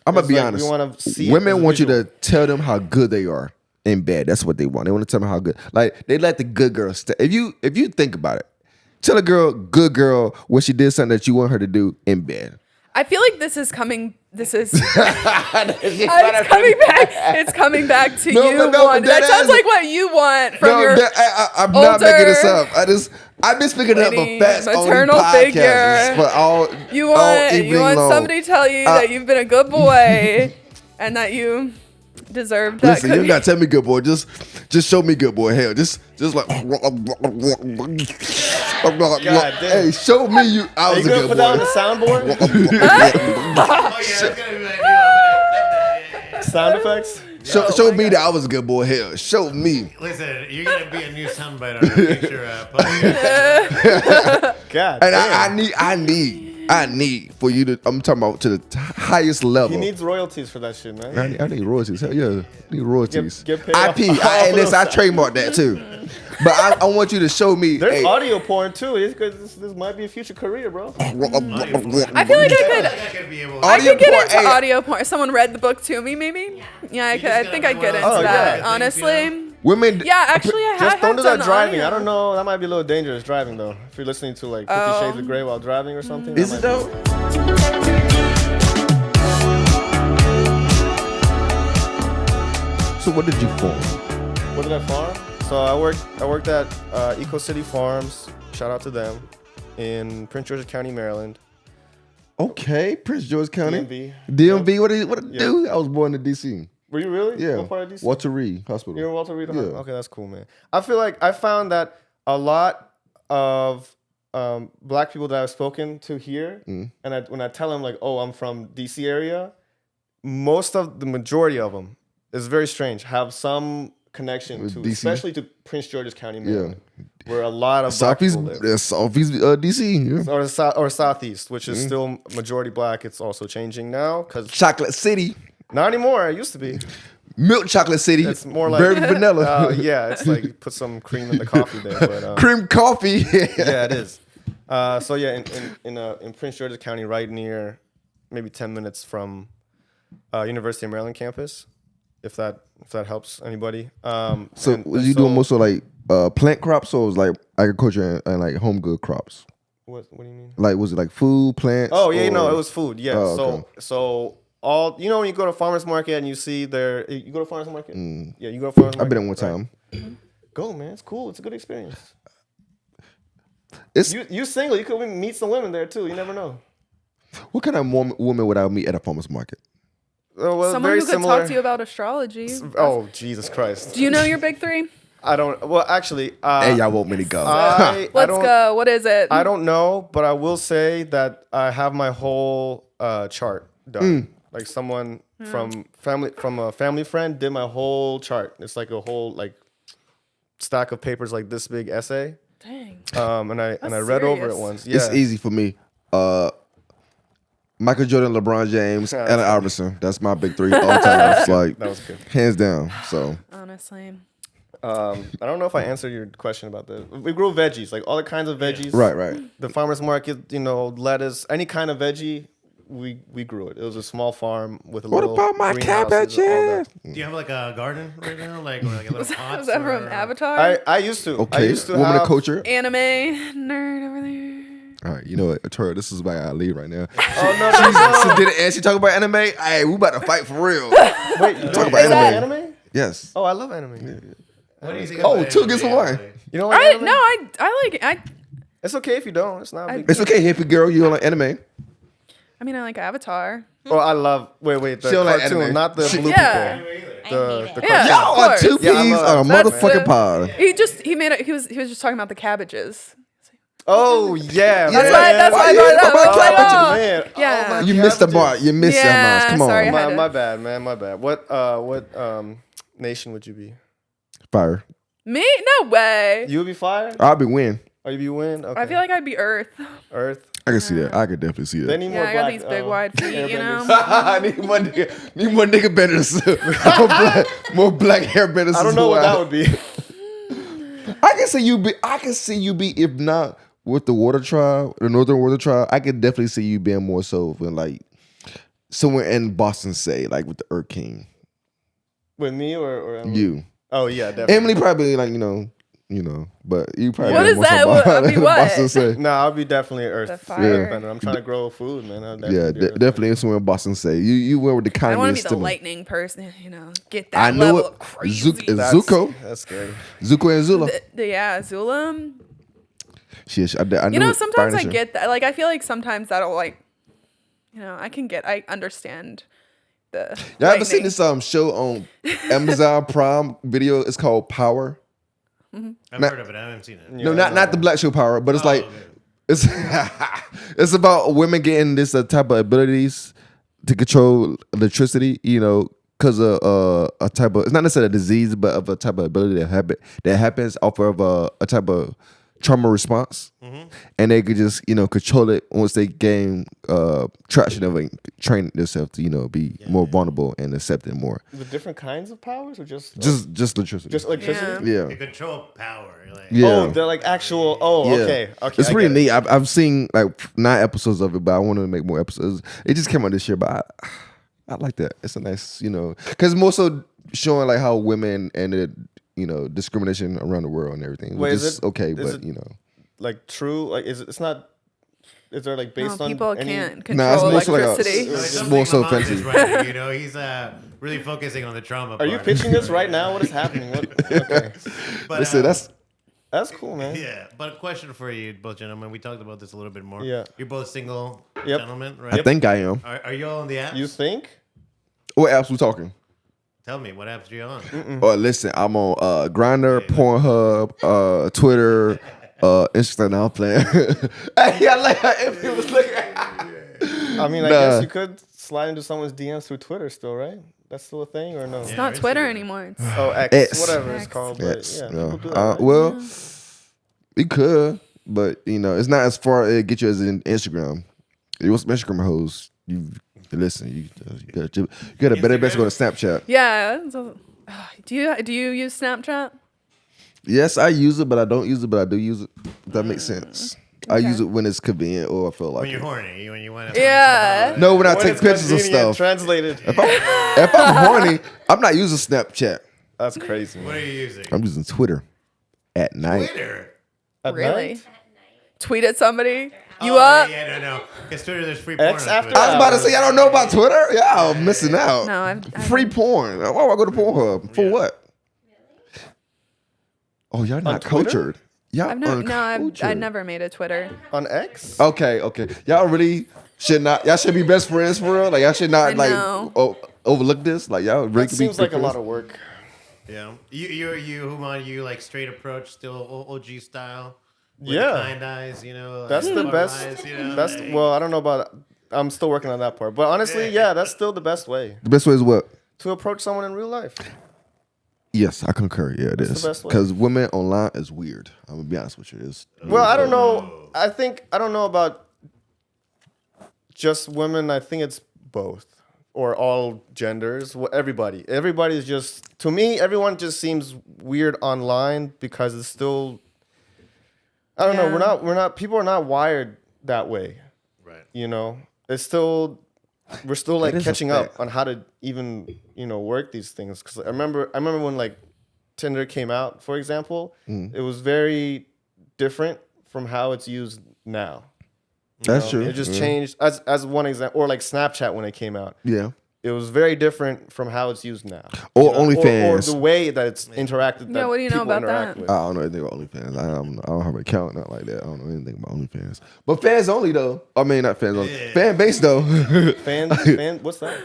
I'm gonna be honest. We want to see women want you to tell them how good they are in bed. That's what they want. They want to tell them how good. Like they let the good girl stay. If you think about it, tell a girl, good girl, when she did something that you want her to do in bed. I feel like this is coming. This is it's coming back. It's coming back to you. That sounds like what you want from your. I'm not making this up. I've been speaking up for facts maternal figure. For all you want somebody to tell you that you've been a good boy and that you deserve that. Listen, you gotta tell me good boy. Just show me good boy. Hell, just like. Hey, show me you. I was a good boy. Put that on the soundboard. Sound effects. Show me that I was a good boy. Hell, show me. Listen, you're gonna be a new soundbite on the future podcast. God, and I need for you to. I'm talking about to the highest level. He needs royalties for that shit, man. I need royalties. Hell yeah, I need royalties. Get paid IP, and I trademark that too. But I want you to show me. There's audio porn too. Because this might be a future career, bro. I feel like I could get into audio porn. If someone read the book to me, maybe. Yeah, I could. I think I'd get into that. Honestly. Women. Yeah, actually, I have. Just don't do that driving. I don't know. That might be a little dangerous driving though. If you're listening to like 50 Shades of Grey while driving or something. Is it though? So what did you farm? What did I farm? So I worked at Eco City Farms. Shout out to them in Prince George's County, Maryland. Okay, Prince George's County. DMV. What did it do? I was born in DC. Were you really? Yeah. What part of DC? Walter Reed Hospital. You're in Walter Reed? Yeah. Okay, that's cool, man. I feel like I found that a lot of black people that I've spoken to here, and when I tell them like, oh, I'm from DC area, the majority of them, it's very strange, have some connection to, DC? Especially to Prince George's County, Maryland, where a lot of Southeast, black people live. Southeast DC, yeah. Or Southeast, which is still majority black. It's also changing now because Chocolate City. Not anymore. It used to be. Milk Chocolate City. It's more like very vanilla. Yeah, it's like you put some cream in the coffee there. But, cream coffee. Yeah, it is. So yeah, in Prince George's County, right near, maybe 10 minutes from University of Maryland campus. If that helps anybody. So was you doing most of like plant crops, or was like agriculture and like home good crops? What do you mean? Like was it like food, plants? Oh yeah, no, it was food. Yeah. Okay. So all when you go to farmers market and you see you go to farmers market. Yeah, you go to farmers market. I've been in one time. Right? Go, man. It's cool. It's a good experience. It's you single. You could meet some women there too. You never know. What kind of woman would I meet at a farmer's market? Well, someone who could talk to you about astrology. Oh, Jesus Christ. Do you know your big three? I don't. Well, actually. Hey, y'all want me to go. Let's go. What is it? I don't know, but I will say that I have my whole chart done. Like someone from a family friend did my whole chart. It's like a whole like stack of papers like this big essay. Dang. And I read over it once. Yeah. It's easy for me. Michael Jordan, LeBron James, Allen Iverson. That's my big three all time. Like that was good. Hands down. So honestly. I don't know if I answered your question about that. We grow veggies, like all the kinds of veggies. Right. The farmer's market, lettuce, any kind of veggie, we grew it. It was a small farm with a little. What about my cabbages? Do you have like a garden right now, like a little pot? Was that from Avatar? I used to. Okay. I used to Woman of culture. Anime nerd over there. All right, you know what, Tori, this is why I leave right now. Oh no! She did it, and she talk about anime. Hey, we about to fight for real. Wait, you talk about anime? Yes. Oh, I love anime. Yeah. What do you think? Oh, two against one. You don't like anime? No, I like it. It's okay if you don't. It's not. It's okay, hippie girl. You don't like anime. I mean, I like Avatar. Oh, I love. Wait. The cartoon, like not the blue people. The yeah, y'all are two peas on a motherfucking pod. He was just talking about the cabbages. Oh yeah, that's why I man. Yeah, Oh, you missed the bar. You missed your mouse. Come on, sorry, my bad, man. My bad. What nation would you be? Fire. Me? No way. You would be fire. I'll be win. Oh, you be win. Okay. I feel like I'd be Earth. Earth. I can see that. I could definitely see that. They need more I got these big wide feet, you know. I need one nigga better. more black hair better. I don't know what that would be. I can see you be if not with the water tribe, the Northern Water tribe. I could definitely see you being more so in like somewhere in Boston say, like with the Earth King? With me or Emily? You. Oh yeah, definitely. Emily probably like, but you probably What know is more so that? about I mean, what? Boston say. No, I'll be definitely an The Earth fire. defender. I'm trying to grow food, man. I'll Yeah, definitely be Earth definitely somewhere in Boston say. You went with the I kindness. want to be the lightning person, get I that know level it. of crazy. Zuko. That's scary. Zuko and Zula. Yeah, Zula. I knew Sometimes I get that. Like, I feel like sometimes that'll like, I understand the. Y'all ever seen this show on Amazon Prime Video? It's called Power. I've heard of it. I haven't seen it. No, not the black show Power, but it's like okay. it's it's about women getting this type of abilities to control electricity. Because of a type of, it's not necessarily a disease, but of a type of ability that happens off of a type of trauma response, and they could just control it once they gain traction of it, train themselves to be more vulnerable and accept it more. The different kinds of powers, or just electricity. just electricity? Yeah. You control power. Like, Yeah. Oh, they're like actual. Oh, Yeah. okay. It's I pretty get it. neat. I've seen like 9 episodes of it, but I want to make more episodes. It just came out this year, but I like that. It's a nice, because more so showing like how women and the discrimination around the world and everything. Wait, Which is is it- okay, is but it- Like true? Like it's not? Is there like based on people any? can't Nah, it's control more so like electricity. It's something more so Lamont is offensive. writing, he's really focusing on the trauma. Are you part. pitching this right now? What is happening? Okay, But, Listen, that's cool, man. yeah. But a question for you, both gentlemen. We talked about this a little bit more. Yeah. You're both single Yep. gentlemen, right? I think I am. Are you all on the apps? You think? What apps we talking? Tell me, what apps are you on? Oh, listen, I'm on Grindr, Pornhub, Twitter, Instagram. Now I'm playing. Hey, I like how Emily was looking. I mean, I Nah. guess you could slide into someone's DMs through Twitter still, right? That's still a thing, or no? It's not Twitter anymore. It's Oh, X, X. whatever it's X. called. But Yes. yeah, No. people do that. Right? Well, we could, but it's not as far as it get you as in Instagram. You want some Instagram hoes? You listen. You got a better bet to go to Snapchat. Yeah. Do you use Snapchat? Yes, I use it, but I don't use it, but I do use it. If that makes sense. I use it when it's convenient or I feel like When you're it. horny, when you want to. Yeah. No, when I When take it's pictures of convenient, stuff. Translated. If I'm horny, I'm not using Snapchat. That's crazy. What are you using? I'm using Twitter at night. Twitter. At Really? night? Tweet at somebody. You Oh, up? Yeah, no. Because Twitter, there's free porn. X on after Twitter. I was about to say, I don't know about Twitter. Yeah, I'm missing out. No, I've Free porn. Why would I go to Pornhub? For what? Oh, y'all not Twitter? cultured. Y'all I've never made a Twitter. On X? Okay. Y'all really should not. Y'all should be best friends for real. Like y'all should not I know. overlook this. Like y'all really That could be seems like a friends. lot of work. Yeah. You, Humon, you like straight approach, still OG style? With Yeah. the kind eyes, That's the butter best. eyes, That's like- well, I don't know about. I'm still working on that part, but honestly, yeah, that's still the best way The best way is what? to approach someone in real life. Yes, I concur. Yeah, it That's is. the best way. Because women online is weird. I'm gonna be honest with you. It's Well, I don't know. I don't know about just women. I think it's both or all genders. Everybody is just, to me, everyone just seems weird online because it's still. I don't know. Yeah. We're not. People are not wired that way. Right. It's still. We're still like That is a catching up fact. on how to even work these things. Because I remember when like Tinder came out, for example, it was very different from how it's used now. That's true. It just changed as one example, or like Snapchat when it came out. Yeah. It was very different from how it's used now. Or or OnlyFans. the way that it's interacted. Yeah, that what do you know people about interact that? with. I don't know anything about OnlyFans. I don't have an account, not like that. I don't know anything about OnlyFans. But fans only though. I mean, not fans only. Yeah. Fan base though. Fan, what's that?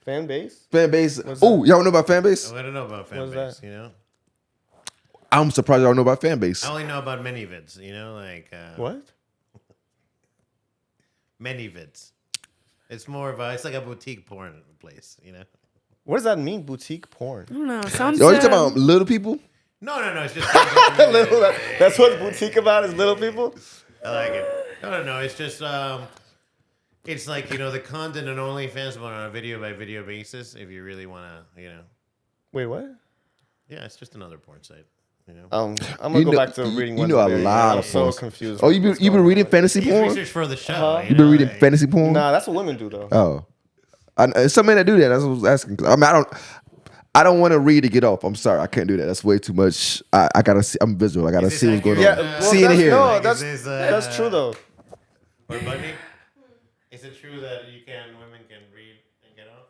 Fan base? Fan base. What's Oh, y'all know about fan base? Oh, I don't know about fan What's base, that? I'm surprised y'all know about fan base. I only know about many-vids, What? Many-vids. It's more of it's like a boutique porn place, What does that mean? Boutique porn. I don't know. Sounds. Yo, you talking about little people? No, it's just That's what boutique about is little people. I like it. No, it's just it's like the content on OnlyFans, but on a video by video basis. If you really want to, Wait, what? yeah, it's just another porn site. I'm gonna go back to reading. You know a lot I'm of so porn. confused. Oh, you been reading fantasy He's porn? research for the show. You been reading fantasy porn? Nah, that's what women do though. Oh, Some men that do that. That's what I was asking. I mean, I don't want to read to get off. I'm sorry, I can't do that. That's way too much. I gotta see. I'm visual. I gotta see what's going on. Yeah, See and hear. No, that's true though. Or Bunny, is it true that women can read and get off?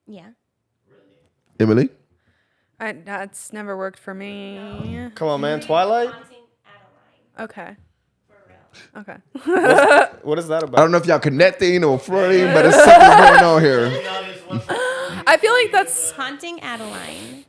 Yeah. Really? Emily? That's never worked for me. Come on, man. Twilight? Okay. Okay. What is that about? I don't know if y'all connecting or flirting, but it's something going on here. I feel like that's Haunting Adeline.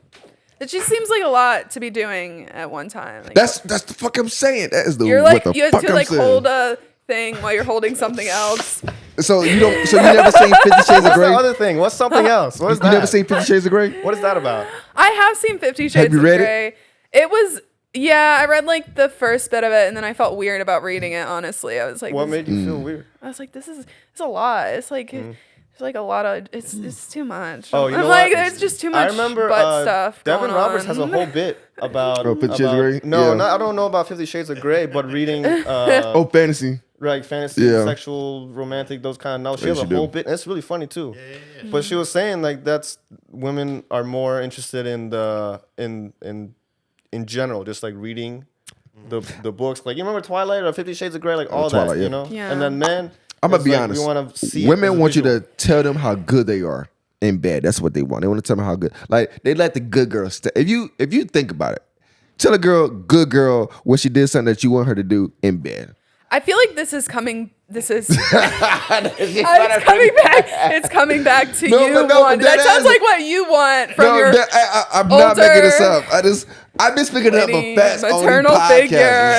it. Just seems like a lot to be doing at one time. Like, That's the fuck I'm saying. That is the you're what like the you have fuck to I'm like saying. hold a thing while you're holding something else. So you never seen 50 Shades of What's Grey? the other thing? What's something else? What is You that? never seen 50 Shades of Grey? What is that about? I have seen 50 Shades you of read it? Grey. It was I read like the first bit of it and then I felt weird about reading it, honestly. I was like, What made you feel weird? I was like, it's a lot. It's like it's like a lot of it's too much. Oh, you I'm know like, what? it's just too much I remember butt stuff. Devin going Roberts on. has a whole bit about. 50 Shades of Grey? No, Yeah. I don't know about 50 Shades of Grey, but reading Fantasy. like fantasy, Yeah. sexual, romantic, those kind of novels. She Yeah, has a she whole do. bit. And it's really funny too. But she was saying like that's women are more interested in the in general, just like reading the books. Like you remember Twilight or 50 Shades of Grey, like all Twilight, that, yeah. you know. Yeah. And then men, I'm gonna it's be like honest. We want to see. Women want you to tell them how good they are in bed. That's what they want. They want to tell them how good. Like they let the good girls. If you think about it, tell a girl, good girl, what she did something that you want her to do in bed. I feel like this is coming. This is it's coming back. It's coming back to No, you. but no, That that sounds is- like what you want from your I'm not making this older up. I've been speaking up a lady, fast only maternal podcast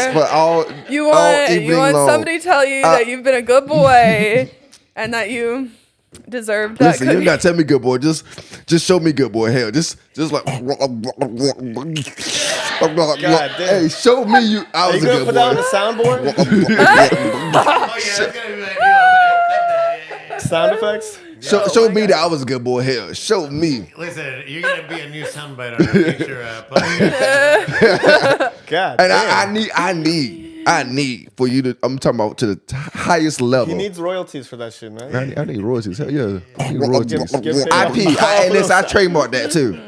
figure. for all You all want evening long. somebody to tell you that you've been a good boy and that you deserve that. Listen, you gotta tell me good boy. Just show me good boy. Hell, just like damn. hey, show me you. I Are was you a gonna good put that on boy. the soundboard? Oh yeah, that's gonna be my deal. Yeah. Sound effects? Show me that I was a good boy. Hell, show me. Listen, you're gonna be a new soundbite on the future podcast. God, And damn. I need for you to. I'm talking about to the highest level. He needs royalties for that shit, man. I need royalties. Hell yeah, I need royalties. Get paid. Hey, listen, I trademarked that too.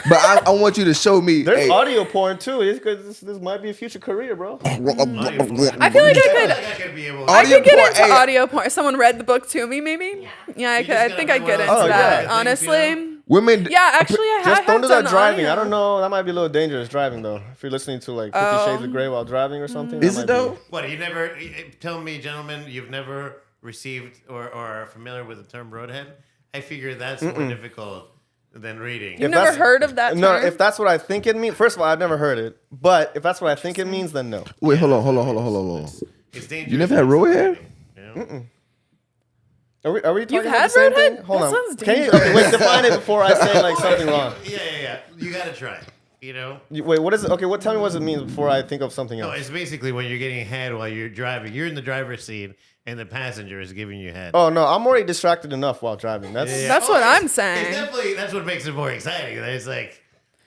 But I want you to show me. There's hey, audio porn too. This might be a future career, bro. I feel like I could be able. I could get porn, into hey. audio porn. Someone read the book to me, maybe. Yeah, I could. I think I get into that. yeah. Honestly. women. Yeah, actually, I have. Just don't do that done driving. audio. I don't know. That might be a little dangerous driving though. If you're listening to like 50 Shades of Grey while driving or something. Is that it might though? be- What, you never tell me, gentlemen, you've never received or are familiar with the term roadhead? I figure that's more difficult than reading. You've never heard of that term? No, if that's what I think it means. First of all, I've never heard it. But if that's what I think it means, then no. Wait, hold on. It's dangerous. You never had roadhead? You know? Are we talking You've about had the same roadhead? thing? Hold That on. sounds Can you dangerous. okay, wait, define it before I say like something wrong. Yeah. You gotta try. You know? Wait, what is it? Okay, tell me what it means before I think of something No, else. it's basically when you're getting head while you're driving. You're in the driver's seat and the passenger is giving you head. Oh no, I'm already distracted enough while driving. That's Yeah. That's what it's- I'm saying. It's definitely that's what makes it more exciting. It's like,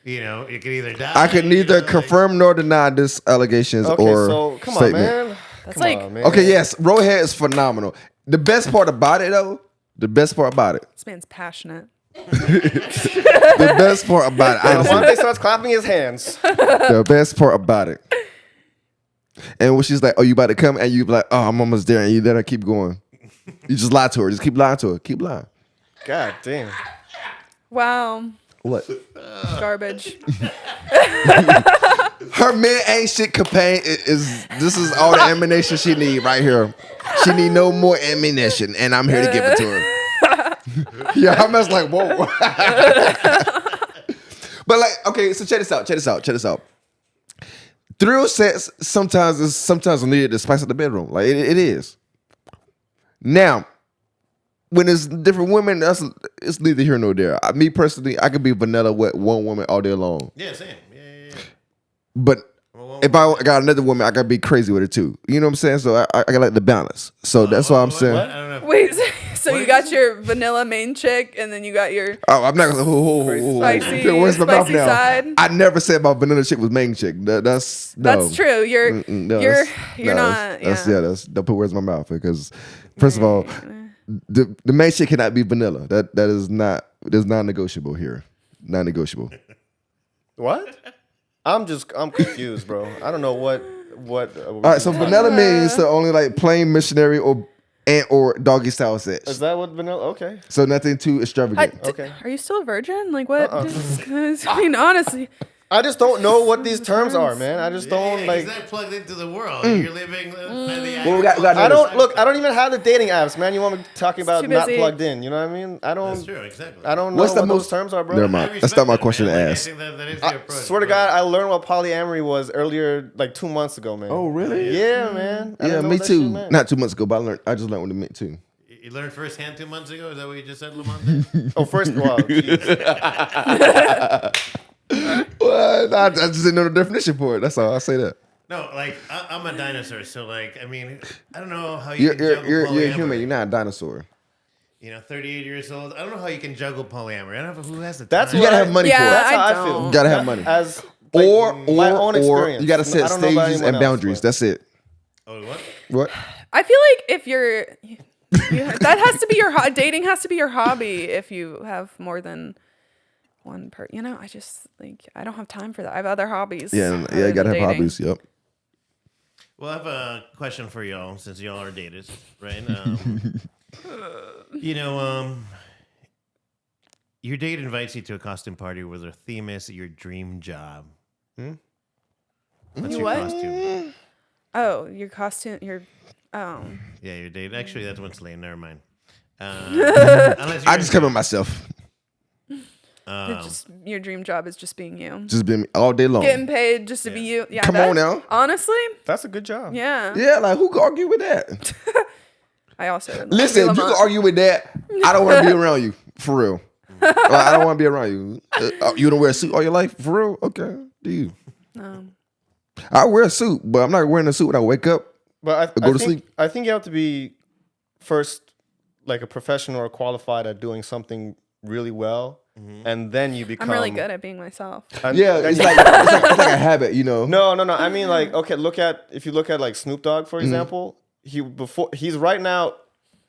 you know, you can either die. I can you neither know, confirm nor deny this allegations okay. or So come statement. on, man. That's Come like on, man. Okay, yes, roadhead is phenomenal. The best part about it, though, the best part about it, this man's passionate. the best part about it, honestly, Lamonte starts clapping his hands. the best part about it. And when she's like, "Oh, you about to come?" and you be like, "Oh, I'm almost there," and you let her keep going. You just lie to her. Just keep lying to her. Keep lying. God damn. Wow, What? garbage. Her man ain't shit campaign this is all the ammunition she need right here. She need no more ammunition, and I'm here to give it to her. Yeah, I'm just like, whoa. But like, okay, so check this out. Thrill sets sometimes needed to spice up the bedroom. Like it is. Now, when it's different women, it's neither here nor there. Me personally, I could be vanilla with one woman all day long. Yeah, same. Yeah. But if I got another woman, I gotta be crazy with her too. You know what I'm saying? So I got like the balance. So that's why I'm saying. What? I don't know. Wait, so you got your vanilla main chick, and then you got your Oh, I'm not gonna. Spicy- Where's my mouth spicy now? side. I never said my vanilla chick was main chick. That's no. That's true. You're No, you're that's- you're no, not. That's Yeah. That's don't put words in my mouth because first of all, the main shit cannot be vanilla. That's non-negotiable here. Non-negotiable. What? I'm confused, bro. I don't know what. All right, so vanilla means so only like plain missionary or doggy style sex. Is that what vanilla? Okay. So nothing too extravagant. Okay. Are you still a virgin? Like what? I mean, honestly. I just don't know what these terms are, man. I just don't like. He's not plugged into the world. You're living by the Well, we got I don't even have the dating apps, man. You want me talking about too not busy. plugged in? You know what I mean? I don't. That's true, exactly. I don't know What's the what those most- terms are, bro. Never mind. That's not my question to I ask. think that is the I approach. swear to God, I learned what polyamory was earlier, like 2 months ago, man. Oh, really? Yeah, man. I Yeah, didn't know me that too. shit meant. Not 2 months ago, but I just learned what it meant too. You learned firsthand 2 months ago? Is that what you just said, Lamonte? Oh, first of all, Well, I just didn't know the definition for it. That's all. I say that. No, like, I'm a dinosaur, so, like, I mean, I don't know how you You're can juggle you're a polyamory. human. You're not a dinosaur. 38 years old. I don't know how you can juggle polyamory. I don't know who has the That's time. You gotta have money Yeah, for it. That's how I I feel. don't. You gotta have money. as like, my own or experience. you gotta I set don't know about stages anyone and else, boundaries. but- That's it. Oh, what? What? I feel like if you're, that has to be your dating has to be your hobby. If you have more than one I just like I don't have time for that. I have other hobbies. Yeah, other you than gotta have dating. hobbies. Yep. Well, I have a question for y'all, since y'all are daters, right? Your date invites you to a costume party where the theme is your dream job. What's your What? costume? Oh, your costume. Yeah, your date. Actually, that's what's lame. Never mind. Unless I just cover myself. Your dream job is just being you. Just been all day long. Getting paid just to be you. Yeah. Come on now. Honestly, That's a good job. yeah. Yeah, like who can argue with that? I also Listen, if you can argue with that, I don't want to be around you for real. Like, I don't want to be around you. You don't wear a suit all your life for real? Okay, do you? I wear a suit, but I'm not wearing a suit when I wake up. But Go to sleep. I think you have to be first like a professional or qualified at doing something really well, and then you become. I'm really good at being myself. and- Yeah, and- it's like a habit, you know. No. I mean, like, okay, if you look at like Snoop Dogg, for example, he's right now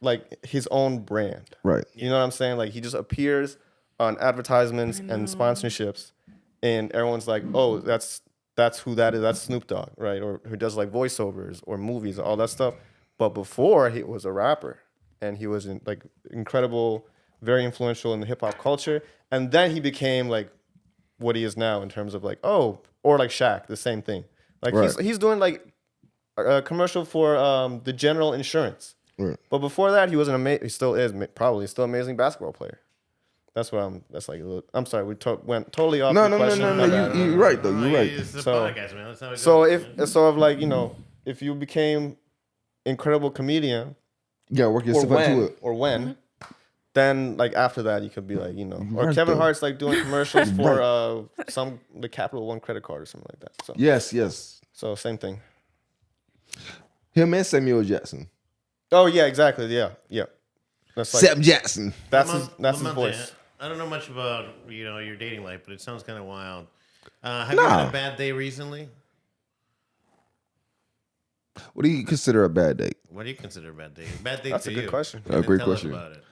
like his own brand. Right. You know what I'm saying? Like he just appears on advertisements and sponsorships, and everyone's like, oh, that's who that is. That's Snoop Dogg, right? Or who does like voiceovers or movies, all that stuff. But before he was a rapper, and he was like incredible, very influential in the hip hop culture, and then he became like what he is now in terms of like or like Shaq, the same thing. Like Right. he's doing like a commercial for the General Insurance. Right. But before that, he was he still is probably still an amazing basketball player. That's what that's like. I'm sorry, we went totally off. No. the question. My bad. You're right though. You're right. It's a So- podcast, man. That's how it goes. So man. if you became incredible comedian You gotta work or yourself into it. when, then like after that you could be like or Right, Kevin though. Hart's like doing commercials for the Capital One credit card or something like that. So Yes. so same thing. Him and Samuel Jackson. Oh yeah, exactly. Yeah. That's like Sam Jackson. that's Lamonte, his voice. I don't know much about your dating life, but it sounds kind of wild. Have you had a bad day recently? What do you consider a bad date? What do you consider a bad day? Bad day That's to a good you. question. A great Tell us question. about it.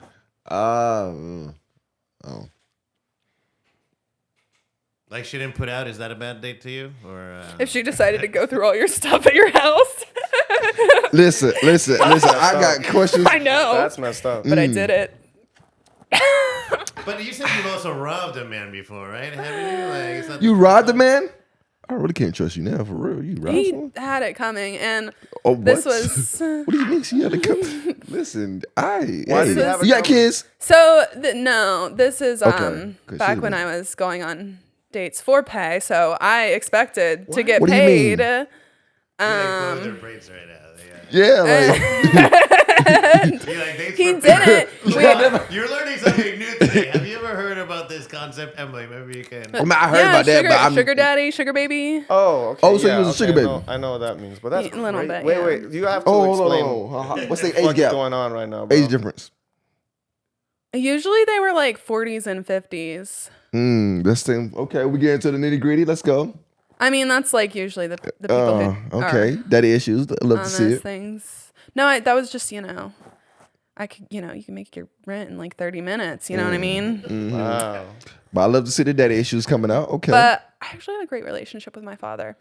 Like she didn't put out. Is that a bad date to you? Or If she decided to go through all your stuff at your house, Listen. I got questions. I know, That's messed up. but I did it. But you said you've also robbed a man before, right? Haven't you? Like it's not You robbed the man? I really can't trust you now, for real. You robbed He someone? had it coming, and Oh, this what? was What do you mean she had to come? Listen, Why did he you have it got coming? kids? so. No, this is Okay, 'cause back she when was- I was going on dates for pay. So I expected to get What do you mean? paid. You're like blowing their brains right now. Yeah, like You're like, thanks He for didn't. You're learning something new today. Have you ever heard about this concept, Emily? Maybe you can. I, mean, I heard Yeah, about that, sugar, but I'm sugar daddy, sugar baby. Oh, okay. Oh, so you yeah, was a okay, sugar baby. I know what that means, but that's Yeah, a little great. bit, Wait, yeah. wait. You have to Oh, explain hold on. What's the age what's gap? going on right now, bro. Age difference. Usually they were like 40s and 50s. This thing. Okay, we get into the nitty gritty. Let's go. I mean, that's like usually the people who Okay, are daddy issues. I love on to see those it. things. No, that was just, I could, you can make your rent in like 30 minutes. You know what I mean? Wow. But I love to see the daddy issues coming out. Okay. But I actually had a great relationship with my father.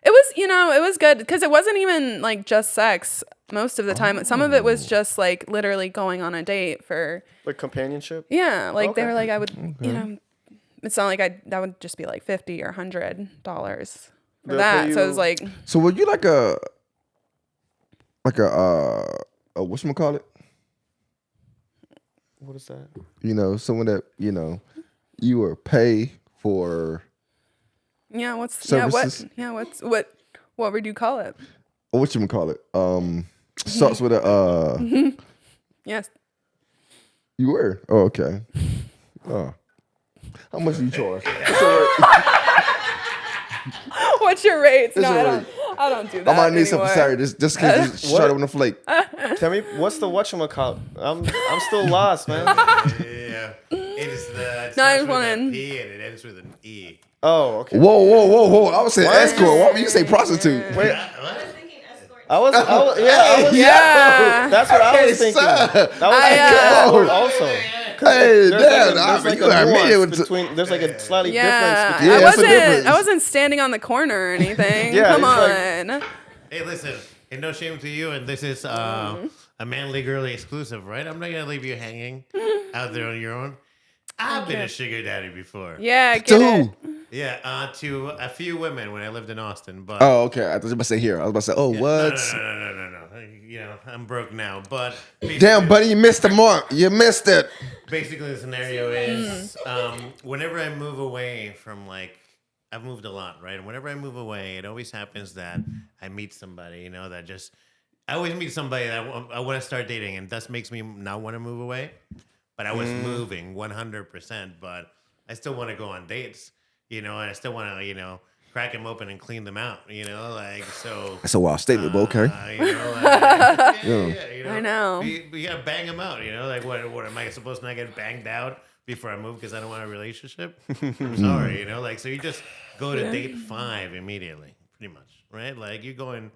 It was, it was good because it wasn't even like just sex most of the time. Some of it was just like literally going on a date for Like companionship? yeah. Like they Okay. were like, I would, it's not like that would just be like $50 or $100 for They'll that. pay So it you- was like, So were you like a whatchamacallit? What is that? Someone that, you were pay for yeah, what's services. what would you call it? Or whatchamacallit? Starts with a Yes. You were? Oh, okay. Oh. How much do you charge? What's your rates? No, your I don't do that. I might need some anymore. sorry, just because you shot it on the flake. Tell me, what's the whatchamacallit? I'm still lost, man. Yeah. It is the. It starts with one. a P and it ends with an E. Oh, okay. Whoa. I was saying escort. Why would you say prostitute? Wait, What? I was Yeah. That's what I was thinking. Sir. That was Oh. also. Hey, There's like you a got me nuance with between. There's like a slightly Yeah, difference between. Yeah, that's a difference. I wasn't standing on the corner or anything. Yeah, Come it's on. Hey, listen, and no shame to you, and this is a manly girly exclusive, right? I'm not gonna leave you hanging out there on your own. I've been a sugar daddy before. Yeah, To get who? it. Yeah, to a few women when I lived in Austin, but Oh, okay. I was about to say here. I was about to say, oh, yeah, what? No. I'm broke now, but Damn, buddy, you missed the mark. You missed it. basically the scenario is whenever I move away from I've moved a lot, right? And whenever I move away, it always happens that I meet somebody, that just I always meet somebody that I want to start dating, and thus makes me not want to move away. But I was moving 100%, but I still want to go on dates, and I still want to, crack them open and clean them out, so. That's a wild statement, but okay. I know. We gotta bang them out, what am I supposed to not get banged out before I move because I don't want a relationship? I'm sorry, so you just go to date 5 immediately, pretty much, right? Like you're going,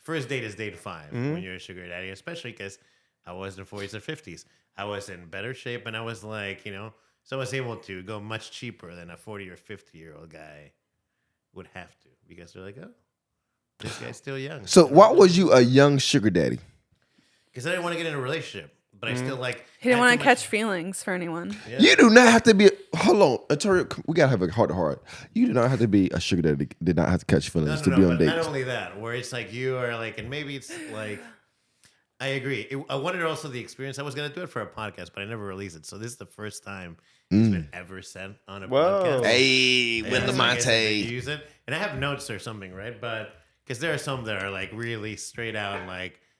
first date is date 5 when you're a sugar daddy, especially because I was in the 40s or 50s. I was in better shape and I was so I was able to go much cheaper than a 40 or 50-year-old guy would have to because they're like, oh, this guy's still young. So why was you a young sugar daddy? Because I didn't want to get in a relationship, but I still He didn't had want too to much- catch feelings for anyone. Yeah. You do not have to be. Hold on, Arturo, we gotta have a heart to heart. You do not have to be a sugar daddy. Did not have to catch feelings to be on but dates. not only that, where it's like you are and maybe it's I agree. I wanted also the experience. I was gonna do it for a podcast, but I never released it. So this is the first time it's been ever sent on a Whoa. podcast. Hey, Yeah, with so I guess I could Lamonte. use it, and I have notes or something, right? But because there are some that are really straight out,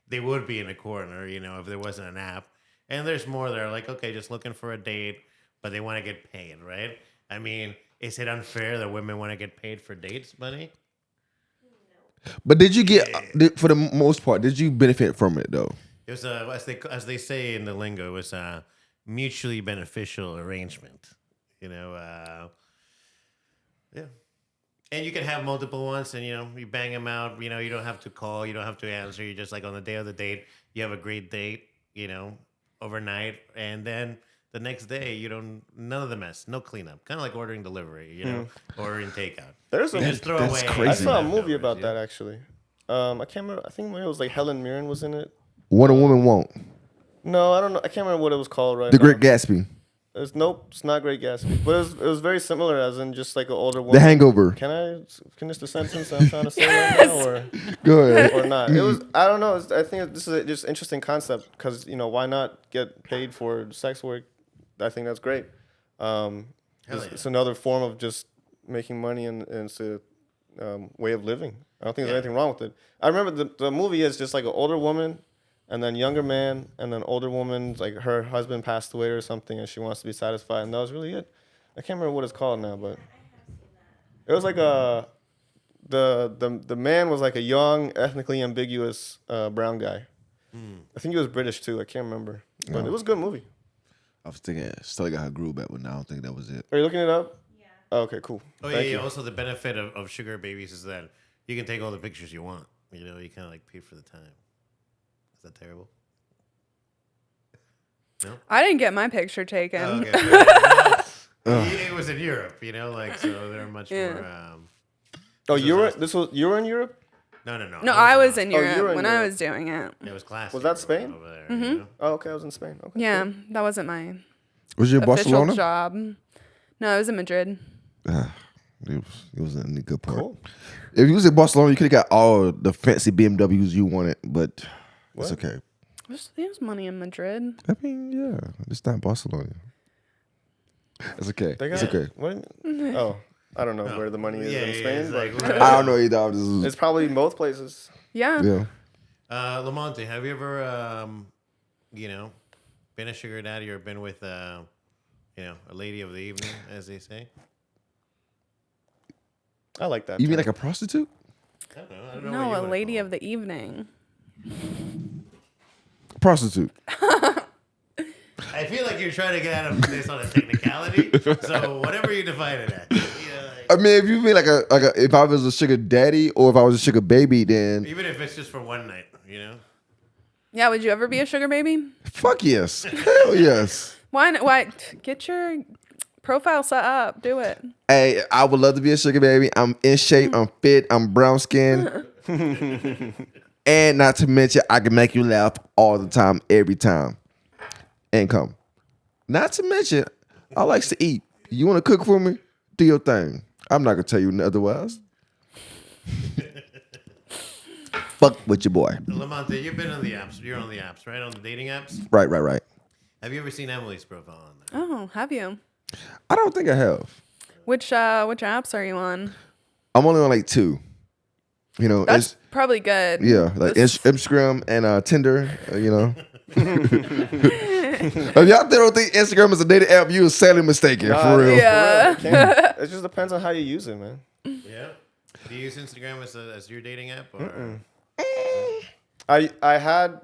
they would be in a corner, if there wasn't an app. And there's more that are okay, just looking for a date, but they want to get paid, right? I mean, is it unfair that women want to get paid for dates, Bunny? But did you get, for the most part, did you benefit from it though? It was as they say in the lingo, it was a mutually beneficial arrangement. Yeah. And you can have multiple ones, and you bang them out. You don't have to call, you don't have to answer. You just on the day of the date, you have a great date. Overnight, and then the next day none of the mess, no cleanup, kind of like ordering delivery, ordering takeout. There's You a, just throw that's away. crazy. I saw a movie leftovers, about that actually. I can't remember. I think maybe it was Helen Mirren was in it. What a woman won't. No, I don't know. I can't remember what it was called right The now. Great Gatsby. It's not Great Gatsby, but it was very similar, as in just an older woman. The Hangover. Can I finish the sentence I'm trying to say right now, or? Go ahead. Or not. It was. I don't know. I think this is a just interesting concept because why not get paid for sex work? I think that's great. It's another form of just making money and it's a way of living. I don't think there's anything wrong with it. I remember the movie is just an older woman and then younger man and then older woman, her husband passed away or something and she wants to be satisfied, and that was really it. I can't remember what it's called now, but it was the man was a young, ethnically ambiguous brown guy. I think he was British too. I can't remember, but it was a good movie. I was thinking, still got her groove back, but now I don't think that was it. Are you looking it up? Yeah. Oh, okay, cool. Oh Thank yeah. you. Also, the benefit of sugar babies is that you can take all the pictures you want. You kind of pay for the time. Is that terrible? I didn't get my picture taken. Oh, okay. It was in Europe, you know, like so they're much more. Oh, you were in Europe? No. No, I was in you were Europe in when I Europe. was doing it. It was classic. Was that Spain? Over there, you know? Oh, okay, I was in Spain. Okay. Yeah, that wasn't my Was you in official Barcelona? job. No, it was in Madrid. It was in a good part. Cool. If you was in Barcelona, you could have got all the fancy BMWs you wanted, but it's okay. There's money in Madrid. I mean, yeah, it's not Barcelona. It's okay. They got, It's okay. What? Oh, I don't know where the money is in Spain, it's but like, I don't know either. I'm just, it's probably both places. Yeah. yeah. Lamonte, have you ever, been a sugar daddy or been with, a lady of the evening, as they say? I like that. You mean term. like a prostitute? I don't know. No, a lady of the evening. Prostitute. I feel like you're trying to get out of this on a technicality. So whatever you define it as. I mean, if you mean like a if I was a sugar daddy or if I was a sugar baby, then Even if it's just for one night, you know? Yeah, would you ever be a sugar baby? fuck yes, hell yes. Why? Get your profile set up. Do it. Hey, I would love to be a sugar baby. I'm in shape. I'm fit. I'm brown skinned. And not to mention, I can make you laugh all the time, every time. Income. Not to mention, I like to eat. You want to cook for me? Do your thing. I'm not gonna tell you otherwise. Fuck with your boy. Lamonte, you've been on the apps. You're on the apps, right? On the dating apps? Right. Have you ever seen Emily's profile on there? Oh, have you? I don't think I have. Which apps are you on? I'm only on like 2. You know, That's probably good. yeah, like Instagram and Tinder. You know. If y'all don't think Instagram is a dating app, you are sadly mistaken. For real. Yeah. It can't- it just depends on how you use it, man. Yeah. Do you use Instagram as your dating app? Or? I had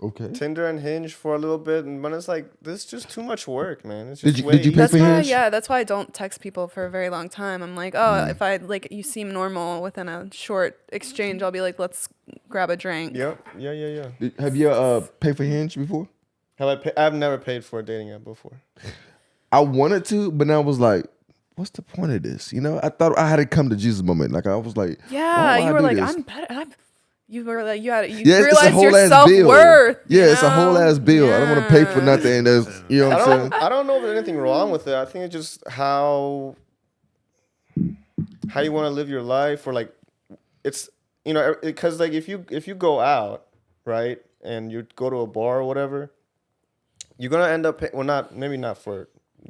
Okay. Tinder and Hinge for a little bit, but it's like this is just too much work, man. It's Did just you- did you pay That's for why, Hinge? that's why I don't text people for a very long time. I'm like, if I you seem normal within a short exchange, I'll be like, let's grab a drink. Yep. Yeah. Have you paid for Hinge before? I've never paid for a dating app before. I wanted to, but now I was like, what's the point of this? You know, I thought I had to come to Jesus moment. Like I was like, Yeah, why would you I were do like, this? I'm better. You were like, you Yeah, it's a realized whole your ass self bill. worth. Yeah, it's a whole ass bill. I don't want to pay for nothing. And there's, you know what I'm saying? I don't know if there's anything wrong with it. I think it's just how you want to live your life, or like it's because like if you go out, right, and you go to a bar or whatever, you're gonna end up you're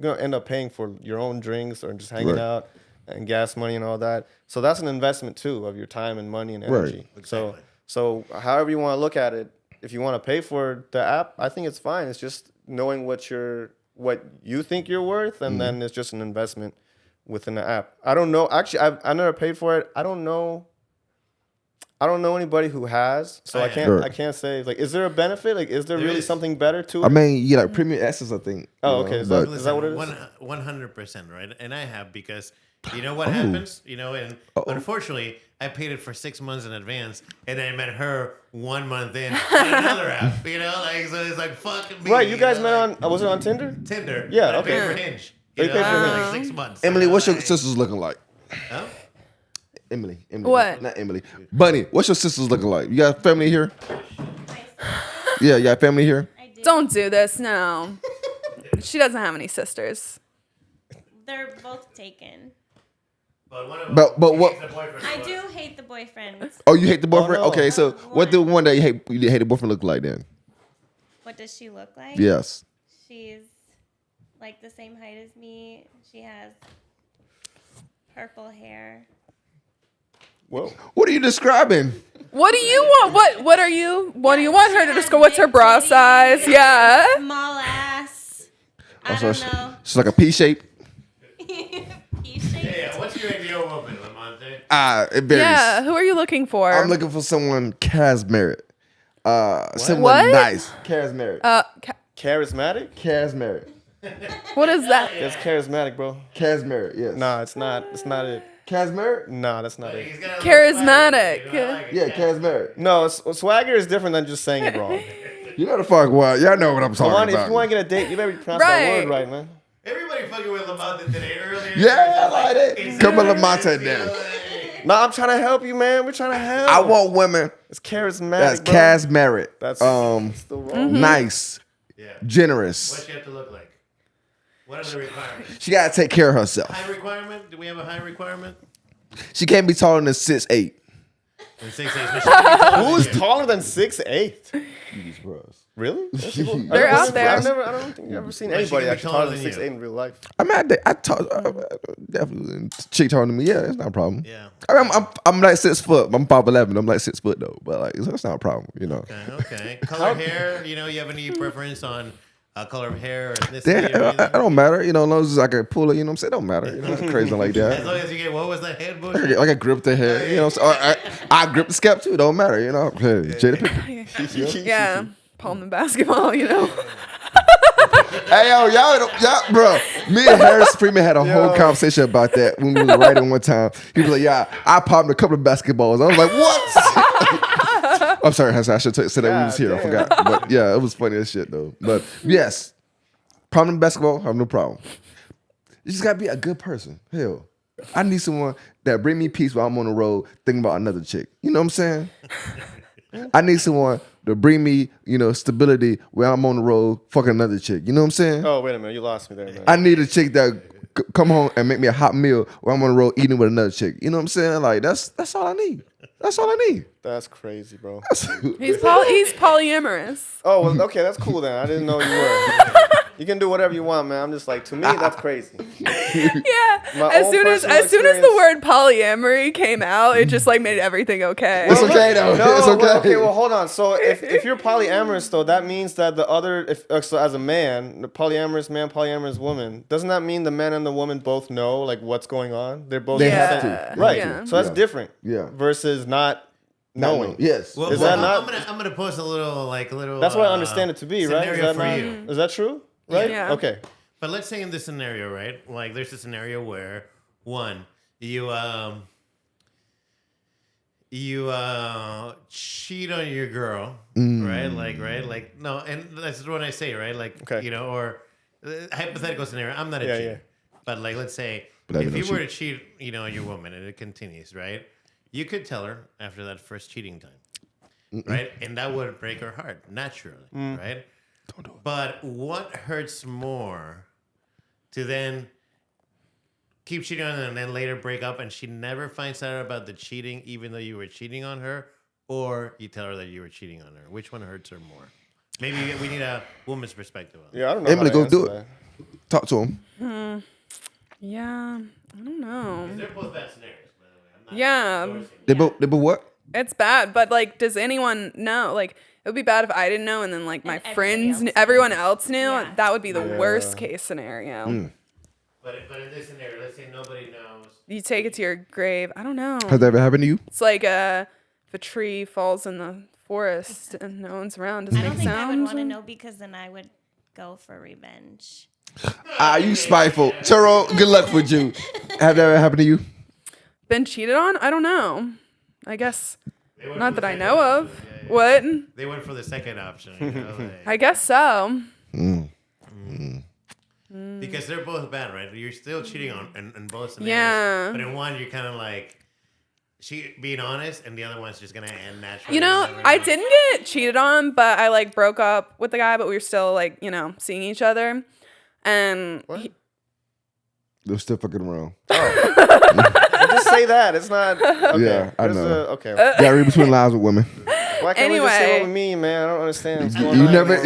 gonna end up paying for your own drinks or just hanging Right. out and gas money and all that. So that's an investment too of your time and money and energy. Right. So however you want to look at it, if you want to pay for the app, I think it's fine. It's just knowing what you think you're worth, and then it's just an investment within the app. I don't know. Actually, I never paid for it. I don't know anybody who has, so I can't. Right. I can't say like, is there a benefit? Like, is there really is. something better to it? I mean, yeah, like premium access, I think. Oh, you know, okay. Is but- that what it is? 100%, right? And I have, because you know what happens? You know, and unfortunately, I paid it for 6 months in advance, and I met her 1 month in on another app. You know, like, so it's like, fuck me. Right, you guys know, met on. Was it on Tinder? Tinder. Yeah, but I okay. paid for Hinge. They You know, paid for for Hinge. like 6 months. Emily, You know, what's your like- sisters looking like? Huh? Emily. What? Not Emily. Bunny, what's your sisters looking like? You got family here? Yeah, you got family here? I do. Don't do this. No. She doesn't have any sisters. They're both taken. But one of them But what? hates the boyfriend. I do hate the boyfriend. Oh, you hate the boyfriend? no. Okay, so what the one that you hate the boyfriend look like then? What does she look like? Yes. She's like the same height as me. She has purple hair. Whoa. What are you describing? What do you want? What do you want her to just go? What's her bra size? Yeah. Small ass. I Oh, so don't know. She's like a P shape. P-shaped. Yeah, what's your ideal woman, Lamonte? It varies. Yeah. Who are you looking for? I'm looking for someone charismatic. Someone What? nice. Charismatic. Charismatic? Charismatic. What is that? It's charismatic, bro. Charismatic, yes. Nah, it's not. It's not it. Charismatic? Nah, that's not it. He's got a Charismatic. little swagger, you know, like, Yeah, charismatic. No, swagger is different than just saying it wrong. You know the fuck what? Y'all know what I'm talking Lamont, about. if you want to get a date, you better pronounce that Right. word right, man. Everybody fucking with Lamonte today earlier. Yeah, I like it. It's Come on, like- Lamonte then. No, I'm trying to help you, man. We're trying to help. I want women It's charismatic. that's bro. charismatic. That's the wrong. Mm-hmm. Nice, Yeah. generous. What she have to look like? What are the requirements? She gotta take care of herself. High requirement? Do we have a high requirement? She can't be taller than 6'8". And 6'8". Who is taller than 6'8"? Really? They're out there. I don't think I've ever seen Well, she anybody can be actually taller taller than than 6'8" in real life. I mean, I definitely chick taller than me. Yeah, it's not a problem. Yeah. I mean, I'm like 6 foot. I'm 5'11". I'm like 6 foot though, but like it's not a problem. You know. Okay. Color hair, you have any preference on color of hair or They, ethnicity or I anything? don't matter. As long as I can pull it. You know what I'm saying? It don't matter. Nothing crazy like As that. long as you get, what was that head bush? Like I grip the hair. So I grip the scalp too. Don't matter. Hey, Jada Pinkett. Yeah. Palm the basketball, Hey y'all, bro. Me and Harris Freeman had a whole conversation about that when we was writing one time. He was like, "Yeah, I popped a couple of basketballs." I was like, "What?" I'm sorry, Harris. I should say that we was here. I forgot. But yeah, it was funny as shit though. But yes, popping basketball, I have no problem. You just gotta be a good person. Hell, I need someone that bring me peace while I'm on the road thinking about another chick. You know what I'm saying? I need someone to bring me, stability when I'm on the road fucking another chick. You know what I'm saying? Oh, wait a minute. You lost me there, man. I need a chick that come home and make me a hot meal when I'm on the road eating with another chick. You know what I'm saying? Like that's all I need. That's all I need. That's crazy, bro. He's polyamorous. Oh, well, okay. That's cool then. I didn't know you were. You can do whatever you want, man. I'm just like, to me, that's crazy. Yeah. My As own soon as personal the word polyamory came out, it just like made everything okay. It's okay though. No, It's okay. well, okay, well, hold on. So if you're polyamorous, though, that means that the other, so as a man, the polyamorous man, polyamorous woman, doesn't that mean the man and the woman both know like what's going on? They're both They Yeah. have to. right. Yeah. So that's Yeah. different. Yeah. Versus not knowing. Yes. Well, Is that not- I'm gonna post a little That's what I understand it to be, right? scenario for you. Is that true? Right? Yeah. Okay. But let's say in this scenario, right? Like, there's a scenario where one, you cheat on your girl, right? Like no, and that's what I say, right? Like, Okay. or hypothetical scenario. I'm not a cheater, yeah. but like, let's say But I if know you were to cheat. cheat, on your woman and it continues, right? You could tell her after that first cheating time, right? And that would break her heart naturally, right? Don't do it. But what hurts more to then keep cheating on her and then later break up and she never finds out about the cheating even though you were cheating on her, or you tell her that you were cheating on her? Which one hurts her more? Maybe we need a woman's perspective on it. Yeah, I don't know. Emily, how to go do answer it. Talk to him. Yeah. I don't know. They're both bad scenarios, by the way. I'm not Yeah. endorsing They both what? It's bad, but like, does anyone know? Like, it would be bad if I didn't know, and then like my And friends, everybody else everyone else knew. Yeah. That would be the worst case scenario. But in this scenario, let's say nobody knows. You take it to your grave. I don't know. Has that ever happened to you? It's like if a tree falls in the forest and no one's around, does it I don't make think I would sounds? want to know because then I would go for revenge. You spiteful. Turo, good luck with you. Have that ever happened to you? Been cheated on? I don't know. I guess They went not for that the I second know option. of. Yeah, yeah. What? They went for the second option. Like, I guess so. because they're both bad, right? You're still cheating on in both scenarios. Yeah. But in one, you're kind of like she being honest, and the other one's just gonna end naturally. You know, whenever- I didn't get cheated on, but I like broke up with the guy, but we were still like, seeing each other. And They're still fucking around. Just say that. It's not. Okay. Yeah, I There's know. Okay. Yeah, read between the lines with women. Why can't we just say Anyway. what we mean, man? I don't understand what's You going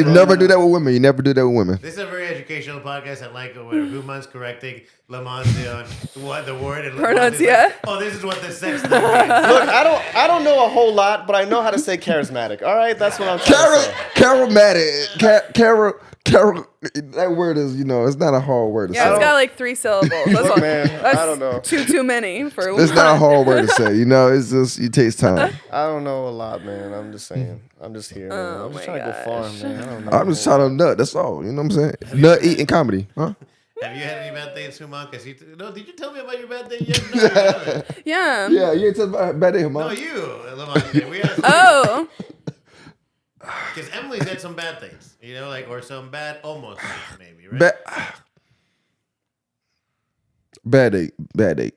on. never do that with women. You never do that with women. This is a very educational podcast. I like it where Humon's correcting Lamonte on what the word and Lamonte's Pronuncia. like, oh, this is what the sex thing means. Look, I don't know a whole lot, but I know how to say charismatic. All right, that's what I'm trying to say. Charismatic. That word is, it's not a hard word to yeah, say. it's got like 3 syllables. That's Look, all. man, That's I don't know. too many for It's not a hard word to say. It's just, it takes time. I don't know a lot, man. I'm just saying. I'm just here, man. Oh I'm just my trying to go far, gosh. man. I don't know. I'm just trying to nut. That's all. You know what I'm saying? Nut eating comedy. Huh? Have you had any bad dates, Humon? Because did you tell me about your bad date yet? No, you haven't. Yeah. Yeah, you ain't talking about bad day, No, man. you, Lamonte. We had Oh. Because Emily's had some bad things, you know, like, or some bad almost things, maybe, right? Bad date.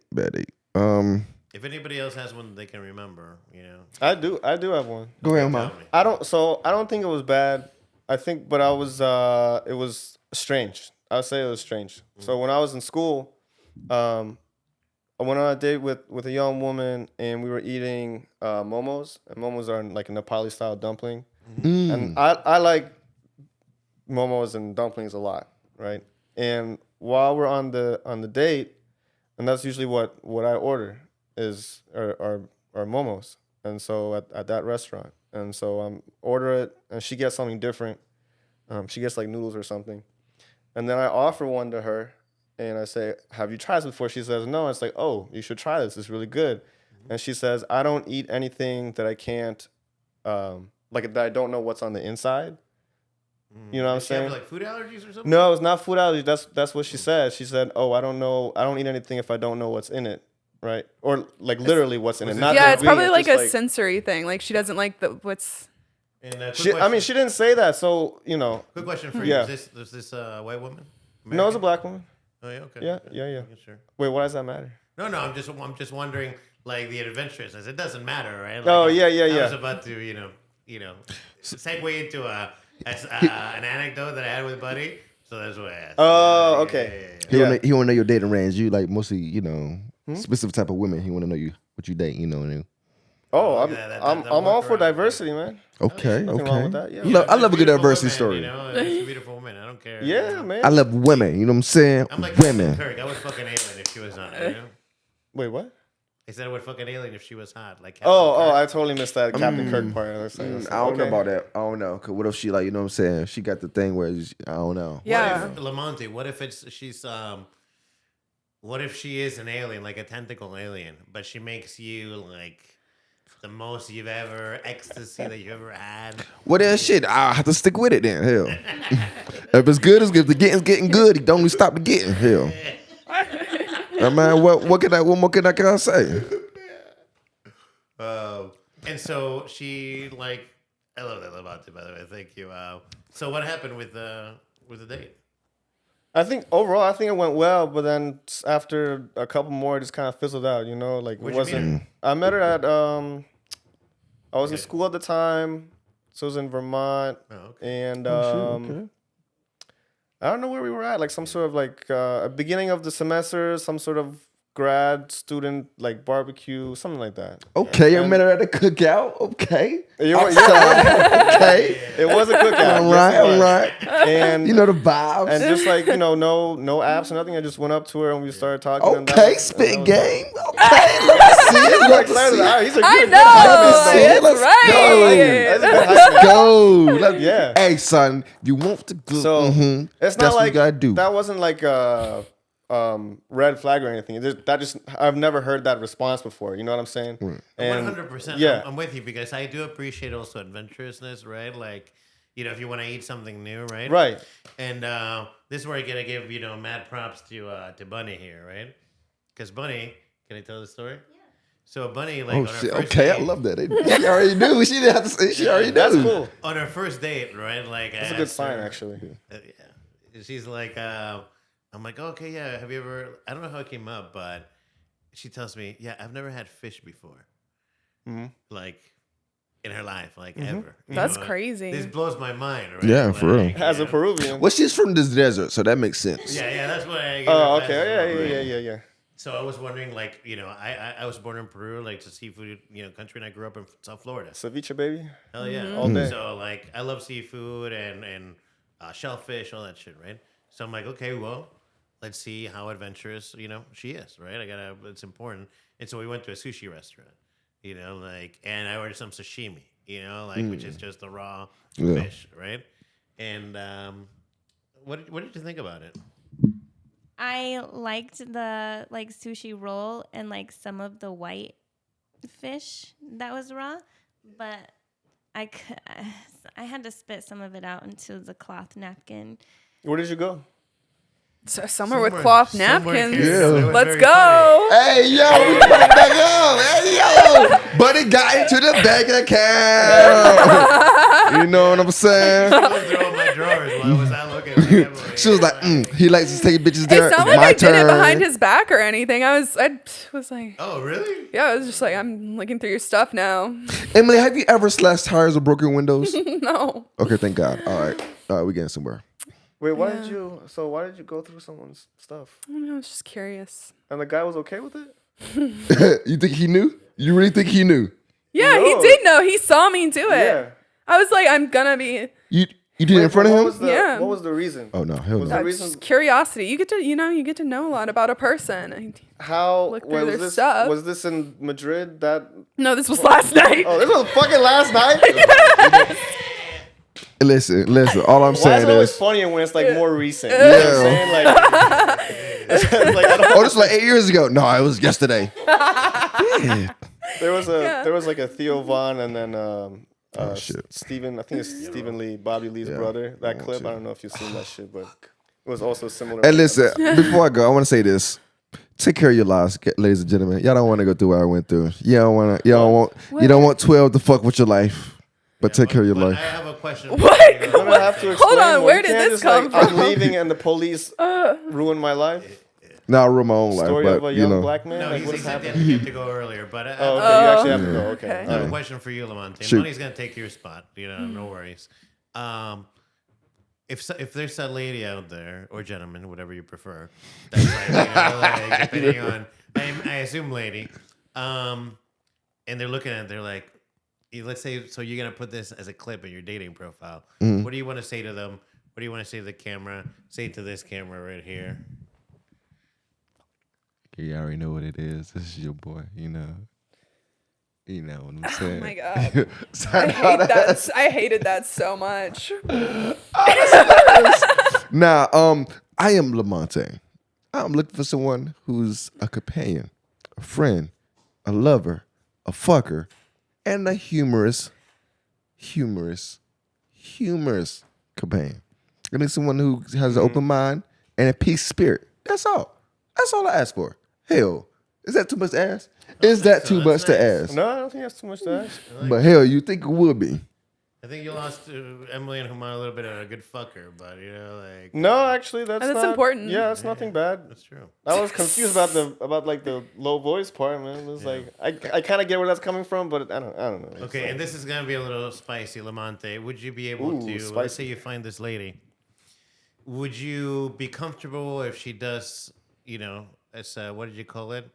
If anybody else has one that they can remember, you know. I do have one. Go ahead, Tell man. me. I don't think it was bad. I think, but it was strange. I would say it was strange. So when I was in school, I went on a date with a young woman, and we were eating momos. And momos are like a Nepali style dumpling, and I like momos and dumplings a lot, right? And while we're on the date, and that's usually what I order are momos, and so at that restaurant, and so order it, and she gets something different. She gets like noodles or something, and then I offer one to her, and I say, "Have you tried this before?" She says, "No." It's like, "Oh, you should try this. It's really good." And she says, "I don't eat anything that I can't, like that I don't know what's on the inside." You know what I'm Does she have, saying? like food allergies or something? No, it's not food allergy. That's what she said. She said, "Oh, I don't know. I don't eat anything if I don't know what's in it." Right? Or like literally what's in it. Not Yeah, the it's probably ingredient, like just a sensory thing. Like she doesn't like what's. And quick She question. didn't say that. So, you know. Quick question for Yeah. you. Is this a white woman? No, it's a American? black woman. Oh yeah, okay. Yeah, Okay. yeah. Okay, sure. Wait, why does that matter? No, I'm just wondering, like the adventurousness. It doesn't matter, right? Like, Oh, yeah. I was about to, you know, segue into an anecdote that I had with Buddy. So that's what I asked. Oh, okay. He want to know your dating range. You like mostly, specific type of women. He want to know what you date. You know what I mean? Oh, Yeah, I'm that all work for around. diversity, man. Okay, Nothing wrong with that. Yeah. I love a good Beautiful diversity woman, story. You know, it's a beautiful woman. I don't care. Yeah, man. I love women. You know what I'm saying? I'm like Women. Kirk. I would fucking alien if she was hot. You know? Wait, what? I said I would fucking alien if she was hot. Like Captain Oh, Kirk. I totally missed that Captain Kirk part. I don't know about that. I don't know. Cause what if she like, you know what I'm saying? She got the thing where I don't know. Yeah. What if, Lamonte, what if she is an alien, like a tentacle alien, but she makes you like the most you've ever ecstasy that you ever had? Well, then shit, I have to stick with it then. Hell, if it's good, if the getting good, it don't even stop the getting. Hell, man, what more can I say? And so she like, I love that Lamonte, by the way. Thank you. So what happened with the date? I think overall, it went well, but then after a couple more, it just kind of fizzled out. You know, like it Where'd you meet wasn't. her? I met her at I was in school at the time, so I was in Vermont, Oh, okay. and Okay. I don't know where we were at, like some sort of like beginning of the semester, some sort of grad student like barbecue, something like that. Okay, I And- met her at a cookout. Okay, You were- okay, It was a cookout. all yes, it right, was. all right. And You know the vibes. and just like no apps or nothing. I just went up to her and we started talking. and that Okay, was- spit and that game. Okay, let's see it. was- Let's excited. see it. He's a good, I good know. Let's see it. That's Let's right. That's a good Let's hype man. go. Yeah. Hey, son, you want to go? So Mhm. it's That's not what like you gotta do. that wasn't like a red flag or anything. I've never heard that response before. You know what I'm saying? And 100%. yeah. I'm with you because I do appreciate also adventurousness, right? Like, if you want to eat something new, right? Right. And this is where I gotta give mad props to Bunny here, right? Because Bunny, can I tell the story? Yeah. So Bunny, like, Oh on her shit! first Okay, date, I love that. She already knew. She didn't have to say. She already knew. That's cool. on her first date, right? Like, That's a good sign, actually. Yeah. She's like, I'm like, okay, yeah. Have you ever? I don't know how it came up, but she tells me, yeah, I've never had fish before, like in her life, like ever. You That's know? crazy. This blows my mind, right? Yeah, for real. As a Peruvian. Well, she's from this desert, so that makes sense. Yeah, that's what I. Oh, give her okay. credit for, right? Yeah. So I was wondering, like, I was born in Peru, like it's a seafood, country, and I grew up in South Florida. Ceviche, baby. Hell yeah, All day. So like, I love seafood and shellfish, all that shit, right? So I'm like, okay, well, let's see how adventurous, she is, right? It's important. And so we went to a sushi restaurant, and I ordered some sashimi, which is just the raw fish, right? And what did you think about it? I liked the sushi roll and some of the white fish that was raw, but I had to spit some of it out into the cloth napkin. Where did you go? So somewhere with cloth somewhere napkins. here. Yeah. It was Let's very go. Hey yo, we put it back on. Hey yo, buddy got into the bank account. You know what I'm saying? I was throwing my drawers while I was out looking. Like, Emily, She was like, he likes to take bitches there. It's not It's like my I did it turn. behind his back or anything. I was like, oh, really? yeah, I was just like, I'm looking through your stuff now. Emily, have you ever slashed tires or broken windows? No. Okay, thank God. All right, we're getting somewhere. Wait, why did you go through someone's stuff? I don't know, I was just curious. And the guy was okay with it? You think he knew? You really think he knew? Yeah, No. he did know. He saw me do it. Yeah. I was like, I'm gonna be. You did it in front of What him? was the, Yeah. What was the reason? Oh no, hell Was no. the Just reason curiosity. You get to know a lot about a person. how Look through their was this? stuff. Was this in Madrid? That No, this was last night. oh, this was fucking last night. Listen. All I'm Why is saying it always is, funnier when it's like more recent? You know what I'm saying? Like, it's like I don't, oh, this was like 8 years ago. No, it was yesterday. there was like a Theo Von and then shit. Stephen. I think it's Stephen Lee, Bobby Lee's brother. That clip. shit. I don't know if you've seen that shit, but it was also similar. And listen, before I go, I want to say this. Take care of your lives, ladies and gentlemen. Y'all don't want to go through what I went through. You don't want 12 to fuck with your life. But take care of your But life. I have a question. What? I'm gonna have to explain Hold on, more. where You did can't this just, come like, from? I'm leaving and the police ruined my life. Now I ruin my own life, Story but of a you young know. black man. No, Like, he what said is that he happening? had to go earlier, but Oh, okay, you actually have to go. Okay. Okay. I have a question for you, Lamonte. Shoot. Money's gonna take your spot. You know, no worries. If there's a lady out there or gentleman, whatever you prefer, that's like, like depending on, I assume lady, and they're looking at it, they're like, let's say, so you're gonna put this as a clip in your dating profile. What do you want to say to them? What do you want to say to the camera? Say to this camera right here. You already know what it is. This is your boy, you know. You know what I'm saying? Oh my God. I hated that so much. Now, I am Lamonte. I'm looking for someone who's a companion, a friend, a lover, a fucker, and a humorous companion. I need someone who has an open mind and a peace spirit. That's all. That's all I ask for. Hell, is that too much to ask? Is that so. too That's much to nice. ask? No, I don't think that's too much to ask. But hell, you think it would be? I think you lost Emily and Humon a little bit of a good fucker, but you know, like No, actually, that's That's not, important. Yeah, that's nothing bad. that's true. I was confused about like the low voice part, man. It was like I kind of get where that's coming from, but I don't know. It's Okay, like- and this is gonna be a little spicy, Lamonte. Would you be able Ooh, to? Let's spicy. say you find this lady. Would you be comfortable if she does? You know, it's what did you call it?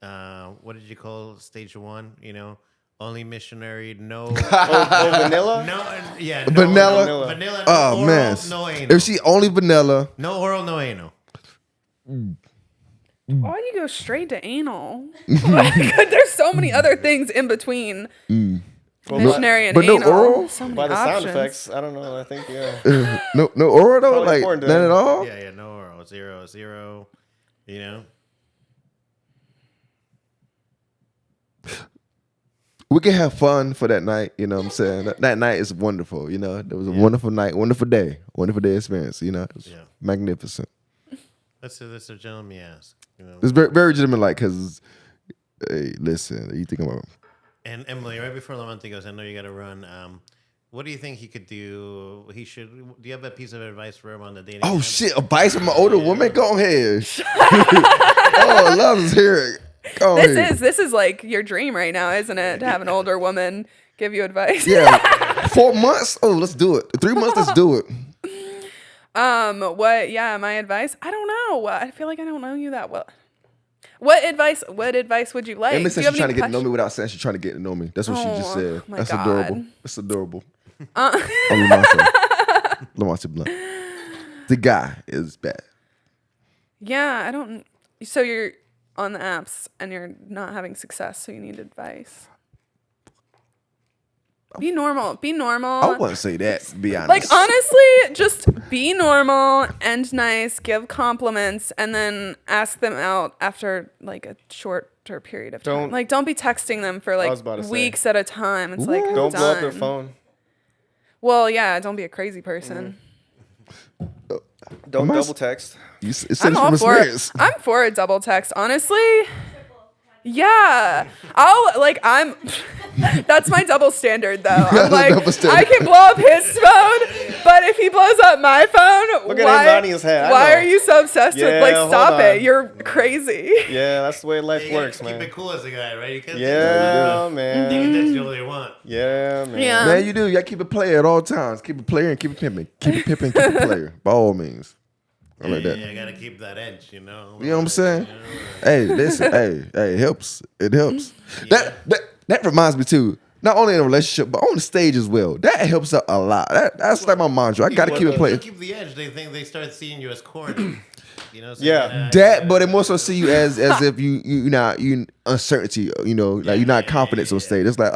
What did you call stage one? You know, only missionary, no, oh, vanilla. no, yeah, Vanilla? vanilla. No Oh oral, man, no anal. if she only vanilla, No oral, no anal. Why do you go straight to anal? Like, there's so many other things in between Well, missionary and but no anal. oral? So many by the options. sound effects, I don't know. I think yeah. no oral though, Probably like important to none him. at all. Yeah, no oral, 0. You know. We can have fun for that night, you know what I'm saying? That night is wonderful, you know? It was a wonderful night, wonderful day experience, you know? It was Yeah. magnificent. That's a gentleman ask. You know. It's very, very legitimate, like, because, hey, listen, you think about And Emily, right before Lamonte goes, I know you got to run. What do you think he could do? He should. Do you have a piece of advice for him on the dating? oh, app? shit, advice from an older woman? Go ahead. Oh, love is here. Go ahead. This is like your dream right now, isn't it? To have an older woman give you advice. Yeah. 4 months? Oh, let's do it. 3 months, let's do it. What? Yeah, my advice. I don't know. I feel like I don't know you that well. What advice would you like? Emily Do said you she's have trying to any get to know me without saying she's trying to get to know me. That's what she just Oh, said. my That's God. adorable. That's adorable. Lamonte Blunt. The guy is bad. Yeah, I don't. So you're on the apps and you're not having success, so you need advice. Be normal. Be normal. I wouldn't say that, to be honest. Like, honestly, just be normal and nice, give compliments, and then ask them out after like a shorter period of time. Don't be texting them for was about to like say. weeks at a time. It's like, Don't blow up done. their phone. Well, yeah, don't be a crazy person. Don't Am I- double text. You said I'm it all from for experience. I'm for a double text, honestly. Yeah. I'm That's my double standard, though. I'm That's a like, double standard. I can blow up his phone, but if he blows up my phone, Look at him why, nodding his head. I why know. are you so obsessed with, Yeah, like, hold stop on. it. You're crazy. Yeah, that's the way life You gotta works, keep man. it cool as a guy, right? You can't Yeah, think man. that's all you want. Yeah, man. Yeah. Man, you do. You gotta keep it player at all times. Keep it player and keep it pimping. Keep it pimping, keep it player. By all means. I like that. Yeah, you gotta keep that edge, you know. You know what I'm saying? You know, Hey, listen, hey, it helps. It helps. That reminds me too. Not only in a relationship, but on the stage as well. That helps out a lot. That's like my mantra. I gotta keep it If playing. you keep the edge, they start seeing you as corny. You know? So Yeah. That, but it more so see you as if you uncertainty. You know, like you're not confident on stage. It's like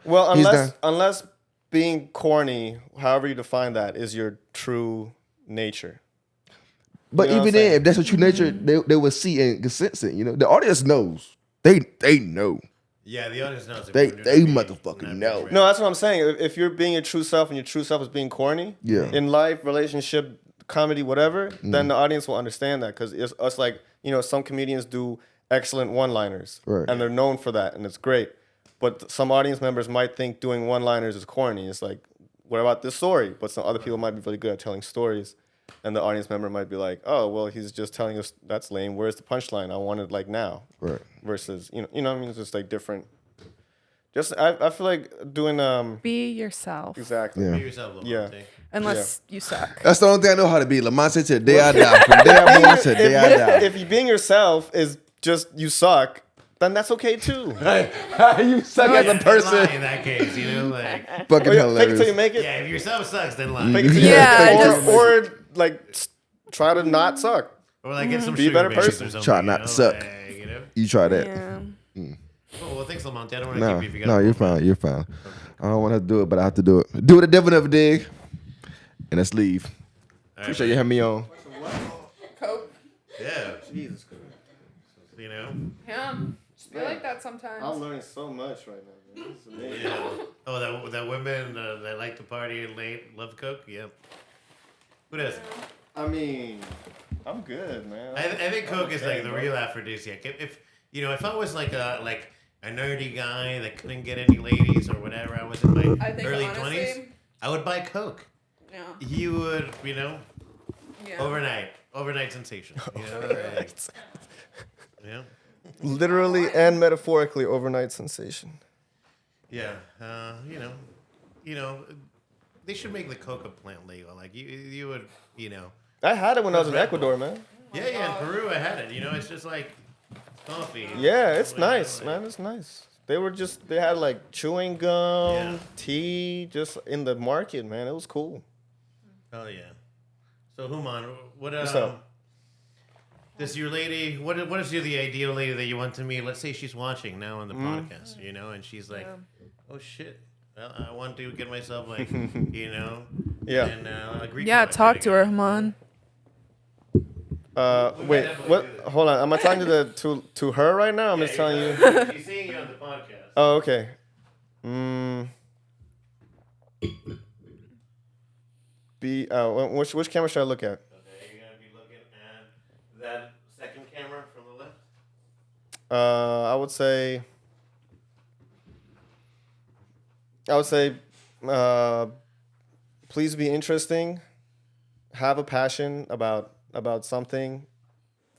Well, he's unless being corny, however you define that, is your true nature. But You know what even I'm then, saying? if that's what you nature, they will see and sense it. You know, the audience knows. They know. Yeah, the audience knows. if They you're not motherfucking being know. real. No, that's what I'm saying. If you're being your true self and your true self is being corny, Yeah. in life, relationship, comedy, whatever, then the audience will understand that because it's us like, you know, some comedians do excellent one-liners Right. and they're known for that and it's great. But some audience members might think doing one-liners is corny. It's like, what about this story? But some other people might be really good at telling stories. And the audience member might be like, oh, well, he's just telling us that's lame. Where's the punchline? I want it like now. Right. Versus, you know what I mean? It's just like different. Just, I feel like doing, Be yourself. exactly. Yeah. Be yourself, Lamonte. Yeah. Unless you suck. That's the only thing I know how to be. Lamonte to the day I die. From the day I'm born to the day I die. If you being yourself is just you suck, then that's okay too. You suck as a Lie person. in that case, you know, like Fucking Fake it till hilarious. you make it. yeah, if yourself sucks, then lie. Fake it till Yeah, you make just- it. Or like try to not suck. Or like get some Be a sugar better babies person. or something, Try you not to know, suck. like, you know? You try that. Yeah. Oh, well, thanks, Lamonte. I don't want to No, keep you if you got no, to you're fine. You're fine. I don't want to do it, but I have to do it. Do what the devil never did. And let's leave. Appreciate you having me on. Cope. Yeah. Jesus Christ. You know? Yeah. Just be like that sometimes. I'm learning so much right now. Man. This is amazing. Yeah. Oh, that women that like to party late love Coke? Yep. Who doesn't? I mean, I'm good, man. I think Coke is like the bro. real aphrodisiac. If I was like a nerdy guy that couldn't get any ladies or whatever, I was in my I think early honestly- 20s, I would buy Coke. Yeah. You would, Yeah. overnight sensation. You know? Like, yeah. Literally and metaphorically, overnight sensation. Yeah. They should make the coca plant legal. Like you would, I had it when I was in Red Bull. Ecuador, man. Yeah, in Peru I had it. It's just like coffee. Yeah, it's You know, nice, like- man. It's nice. They had like chewing gum, Yeah. tea, just in the market, man. It was cool. Oh yeah. So Humon, what What's up? Does your lady? What is the ideal lady that you want to meet? Let's say she's watching now on the Mm-hmm. podcast, and she's like, "Oh shit, well, I want to get myself like, Yeah. And, Greek Yeah, life talk to her, together." Hamon. Wait, definitely what? do that. Hold on. Am I talking to her right now? I'm just telling you. She's seeing you on the podcast. Oh, okay. Which camera should I look at? Okay, you're gonna be looking at that second camera from the left. I would say, please be interesting. Have a passion about something.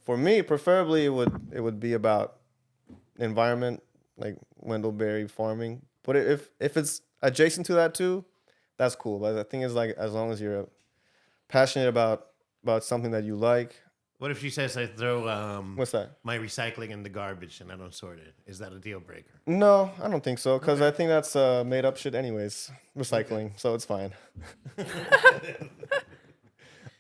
For me, preferably, it would be about environment, like Wendellberry farming. But if it's adjacent to that too, that's cool. But the thing is, like, as long as you're passionate about something that you like. What if she says I throw What's that? my recycling in the garbage and I don't sort it? Is that a deal breaker? No, I don't think so, because I think that's made up shit anyways. Recycling, so it's fine.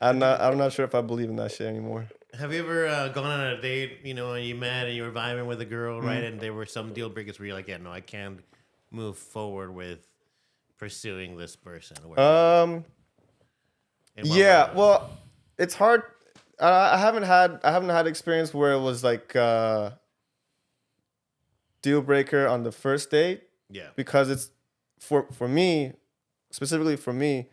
I'm not sure if I believe in that shit anymore. Have you ever gone on a date, and you met and you were vibing with a girl, right? And there were some deal breakers where you're like, yeah, no, I can't move forward with pursuing this person. In what Yeah, way? well, it's hard. I haven't had experience where it was like deal breaker on the first date, Yeah. because it's for me, specifically for me.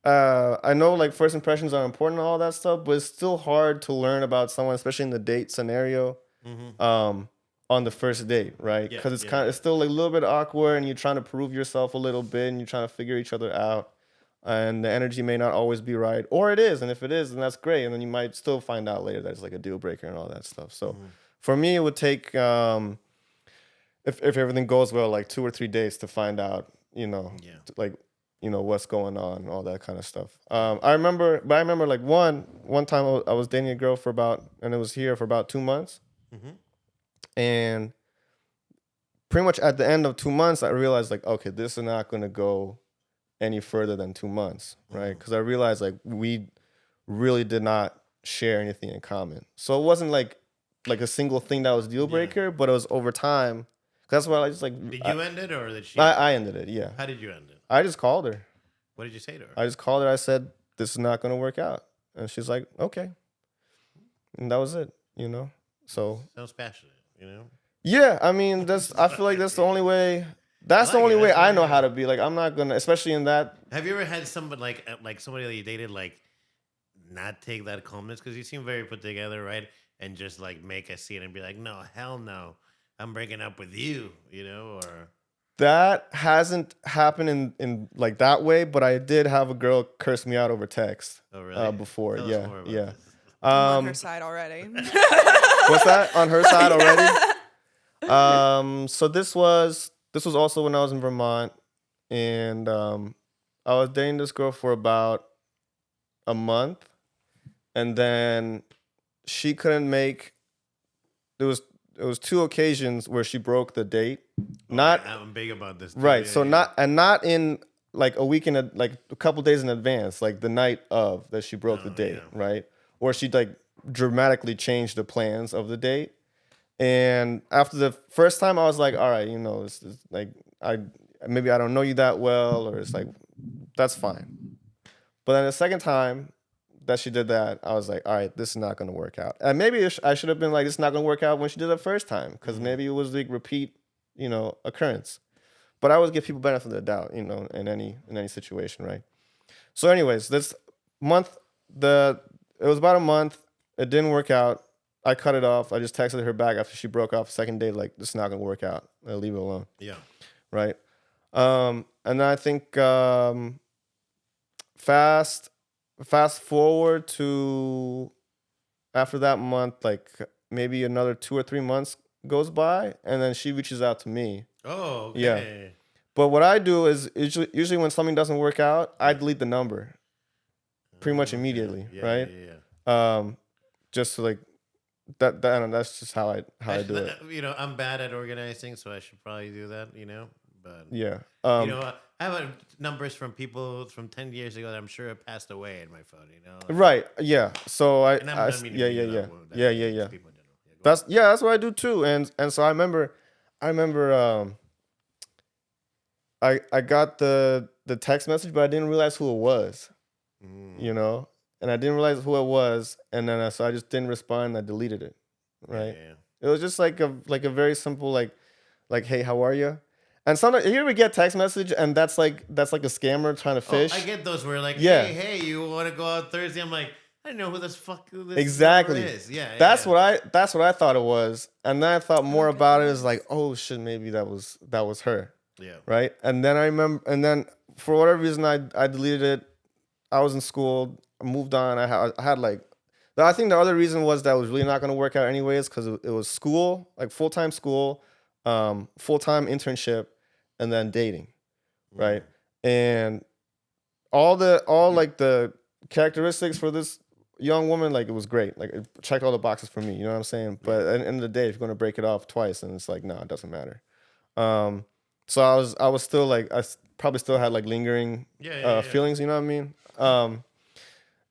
I know like first impressions are important and all that stuff, but it's still hard to learn about someone, especially in the date scenario. on the first date, right? Yeah, Because yeah, it's still like a little bit awkward, and you're trying to prove yourself a little bit, and you're trying to figure each other out, and the energy may not always be right, or it is, and if it is, then that's great, and then you might still find out later that it's like a deal breaker and all that stuff. So for me, it would take if everything goes well, like 2 or 3 days to find out, like what's going on, all that kind of stuff. I remember like one time I was dating a girl and it was here for about 2 months. And pretty much at the end of 2 months, I realized like, okay, this is not going to go any further than 2 months, right? Because I realized like we really did not share anything in common. So it wasn't like a single thing that was deal breaker, but it was over time. That's why I just like. Did you end it or did she? I ended it. Yeah. How did you end it? I just called her. What did you say to her? I just called her. I said, "This is not going to work out," and she's like, "Okay," and that was it. So. Sounds passionate. Yeah, I mean, I feel like that's the only way. That's the only way I know how to be. Like, I'm not gonna, especially in that. Have you ever had somebody like somebody that you dated like not take that calmness because you seem very put together, right? And just like make a scene and be like, no, hell no, I'm breaking up with you, or. That hasn't happened in like that way, but I did have a girl curse me out over text. Oh, really? Before, Tell us yeah, more about yeah. this. I'm on her side already. What's that? On her side already? So this was also when I was in Vermont, and I was dating this girl for about a month, and then she couldn't make. It was 2 occasions where she broke the date. I'm big about this. Too. Right. Yeah, So yeah. not in like a week like a couple days in advance, like the night of that she broke the date, yeah. right? Or she like dramatically changed the plans of the date. And after the first time, I was like, all right, this is like maybe I don't know you that well, or it's like that's fine. But then the second time that she did that, I was like, all right, this is not going to work out. And maybe I should have been like, this is not going to work out when she did it the first time, because maybe it was like repeat, occurrence. But I always give people benefit of the doubt, in any situation, right? So, anyways, this month, it was about a month. It didn't work out. I cut it off. I just texted her back after she broke off the second day, like, this is not going to work out. I'll leave it alone. Yeah. Right. And then I think fast forward to after that month, like maybe another 2 or 3 months goes by, and then she reaches out to me. Oh, okay. Yeah. But what I do is usually when something doesn't work out, I delete the number pretty much immediately, right? Yeah. Just to like that and that's just how I do it. I'm bad at organizing, so I should probably do that, But Yeah. I have numbers from people from 10 years ago that I'm sure have passed away in my phone, Right. Yeah. So And I'm not meaning to do that, yeah. people in general. Yeah, That's what I do too. And so I remember I got the text message, but I didn't realize who it was. And I didn't realize who it was, and then so I just didn't respond. And I deleted it. Right. Yeah. It was just like a very simple like hey, how are you? And sometimes here we get text message, and that's like a scammer trying to fish. I get those where like, Yeah. hey, you want to go out Thursday? I'm like, I don't know who this Exactly. number is. Yeah. That's what I thought it was, and then I thought more about it. It's like, oh shit, maybe that was her. Yeah. Right. And then I remember, and then for whatever reason, I deleted it. I was in school. I moved on. I had like, I think the other reason was that it was really not going to work out anyways, because it was school, like full-time school, full-time internship, and then dating, right? And all like the characteristics for this young woman, like it was great. Like it checked all the boxes for me. You know what I'm saying? But at the end of the day, if you're going to break it off twice, then it's like, no, it doesn't matter. So I was still like, I probably still had like lingering feelings. You know what I mean?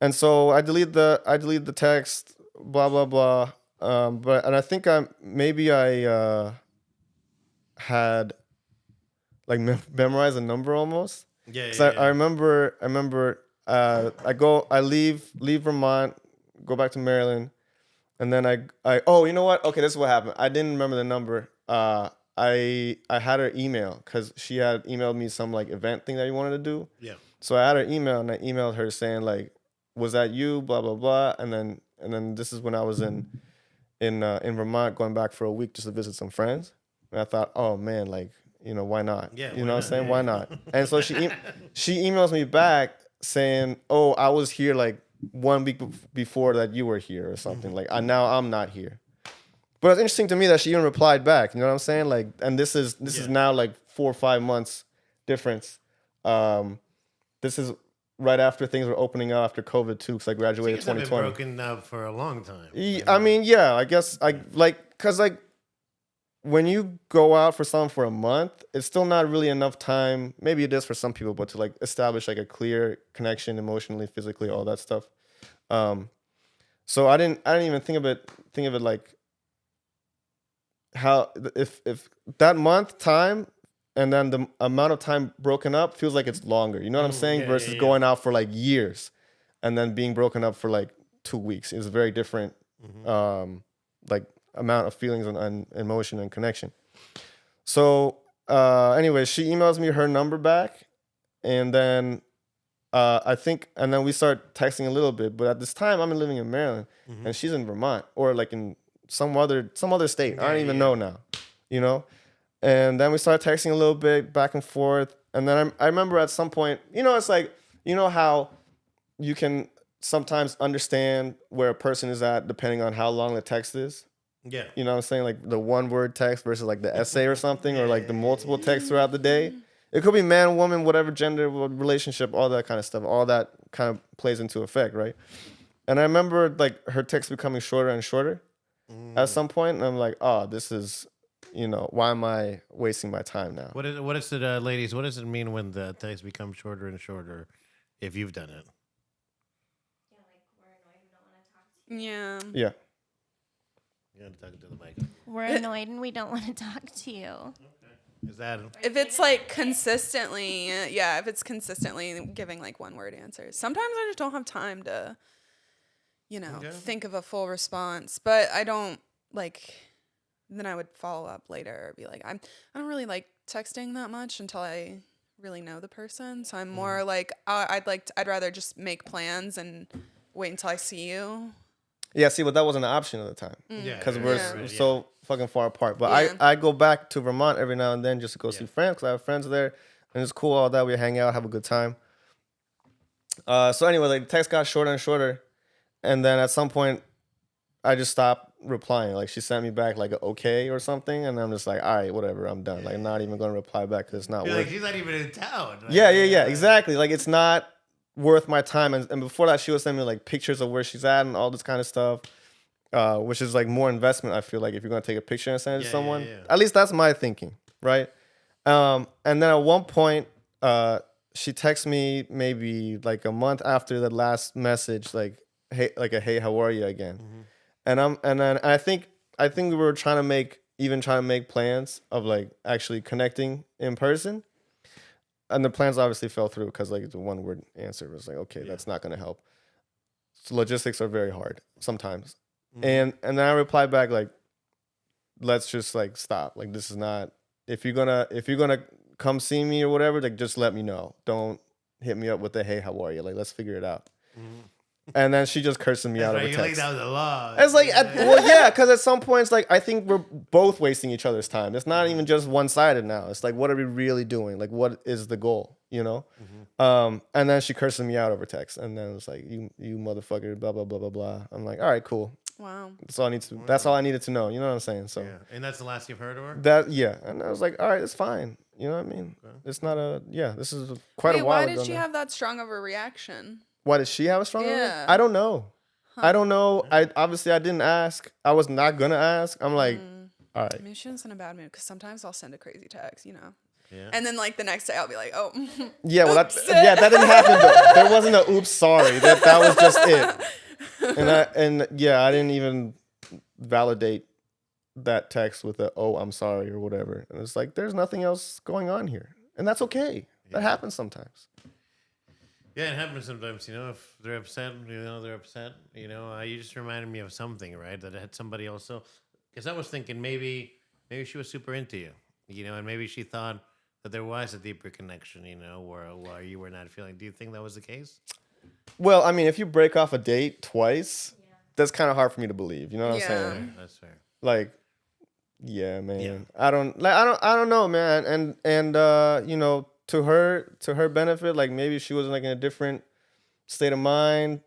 And so I delete the text, blah blah blah. And I think I had like memorized a number almost. Yeah. I remember I leave Vermont, go back to Maryland, and then I you know what? Okay, this is what happened. I didn't remember the number. I had her email because she had emailed me some like event thing that you wanted to do. Yeah. So I had her email, and I emailed her saying like, was that you? Blah blah blah. And then this is when I was in in Vermont, going back for a week just to visit some friends. And I thought, oh man, like, why not? Yeah, you why know what I'm not? saying? Yeah, Why yeah. not? And so she emails me back saying, oh, I was here like 1 week before that you were here or something. Like, now I'm not here. But it's interesting to me that she even replied back. You know what I'm saying? Like, and this is now like 4 or 5 months difference. This is right after things were opening up after COVID too, because I graduated Things have been 2020. broken up for a long time. I mean, yeah, I guess because when you go out for something for a month, it's still not really enough time. Maybe it is for some people, but to like establish like a clear connection emotionally, physically, all that stuff. So I didn't even think of it like how if that month time and then the amount of time broken up feels like it's longer. You know what I'm saying? yeah, Versus yeah. going out for like years and then being broken up for like 2 weeks is very different. Like amount of feelings and emotion and connection. So anyway, she emails me her number back, and then and then we start texting a little bit. But at this time, I'm living in Maryland, and she's in Vermont or like in some other state. I don't even know now, And then we start texting a little bit back and forth, and then I remember at some point, it's like how you can sometimes understand where a person is at depending on how long the text is. Yeah. You know what I'm saying? Like the one word text versus like the essay or something, or like the multiple texts throughout the day. It could be man, woman, whatever gender, relationship, all that kind of stuff. All that kind of plays into effect, right? And I remember like her text becoming shorter and shorter at some point, and I'm like, oh, this is, why am I wasting my time now? What is it, ladies? What does it mean when the text becomes shorter and shorter? If you've done it. Yeah. Yeah. You gotta talk to the mic. We're annoyed and we don't want to talk to you. Is that If it's like consistently, if it's consistently giving like one word answers. Sometimes I just don't have time to, think of a full response. But I don't then I would follow up later or be like, I don't really like texting that much until I really know the person. So I'm more like, I'd rather just make plans and wait until I see you. Yeah, see, but that wasn't an option at the time. Yeah, Because right, we're right, right, so fucking far apart. But Yeah. I go back to Vermont every now and then just to go see friends, because I have friends there. And it's cool, all that. We hang out, have a good time. So anyway, like the text got shorter and shorter. And then at some point, I just stopped replying. Like she sent me back like an okay or something. And I'm just like, all right, whatever, I'm done. Like not even going to reply back because it's not You're worth like, she's not even in town. Like, Yeah, exactly. Like it's not worth my time. And before that, she was sending me like pictures of where she's at and all this kind of stuff, which is like more investment. I feel like if you're gonna take a picture and send it to someone, at least that's my thinking, right? And then at one point, she texts me maybe like a month after the last message, like hey, how are you again? And I think we were trying to make plans of like actually connecting in person. And the plans obviously fell through because like the one word answer was like, okay, that's not gonna help. So logistics are very hard sometimes. And then I replied back like, let's just like stop. Like this is not, if you're gonna come see me or whatever, like just let me know. Don't hit me up with the hey, how are you? Like let's figure it out. And then she just cursing me out over you text. laid down the law. It's like, because at some points, like I think we're both wasting each other's time. It's not even just one-sided now. It's like, what are we really doing? Like, what is the goal? And then she cursing me out over text, and then it's like, you motherfucker, blah blah blah blah blah. I'm like, all right, cool. Wow. That's all I needed to know. You know what I'm saying? So And that's the last you've heard of her? and I was like, all right, it's fine. You know what I mean? It's not this is quite a while Why ago. did she now. have that strong of a reaction? Why did she have a strong? Yeah. I don't know. I don't know. I didn't ask. I was not gonna ask. I'm like, all right. Maybe she was in a bad mood because sometimes I'll send a crazy text, Yeah. and then like the next day I'll be like, oh, Yeah, well, that didn't happen. Though. There wasn't a oops, sorry. That was just it. I didn't even validate that text with a oh, I'm sorry or whatever. And it's like there's nothing else going on here, and that's okay. That happens sometimes. Yeah, it happens sometimes, if they're upset, they're upset. You just reminded me of something, right? That I had somebody also, because I was thinking maybe she was super into you, and maybe she thought that there was a deeper connection, where you were not feeling. Do you think that was the case? Well, I mean, if you break off a date twice, that's kind of hard for me to believe. You know what I'm saying? That's fair. Like, yeah, man. Yeah. I don't know, man. And you know, to her benefit, like maybe she was like in a different state of mind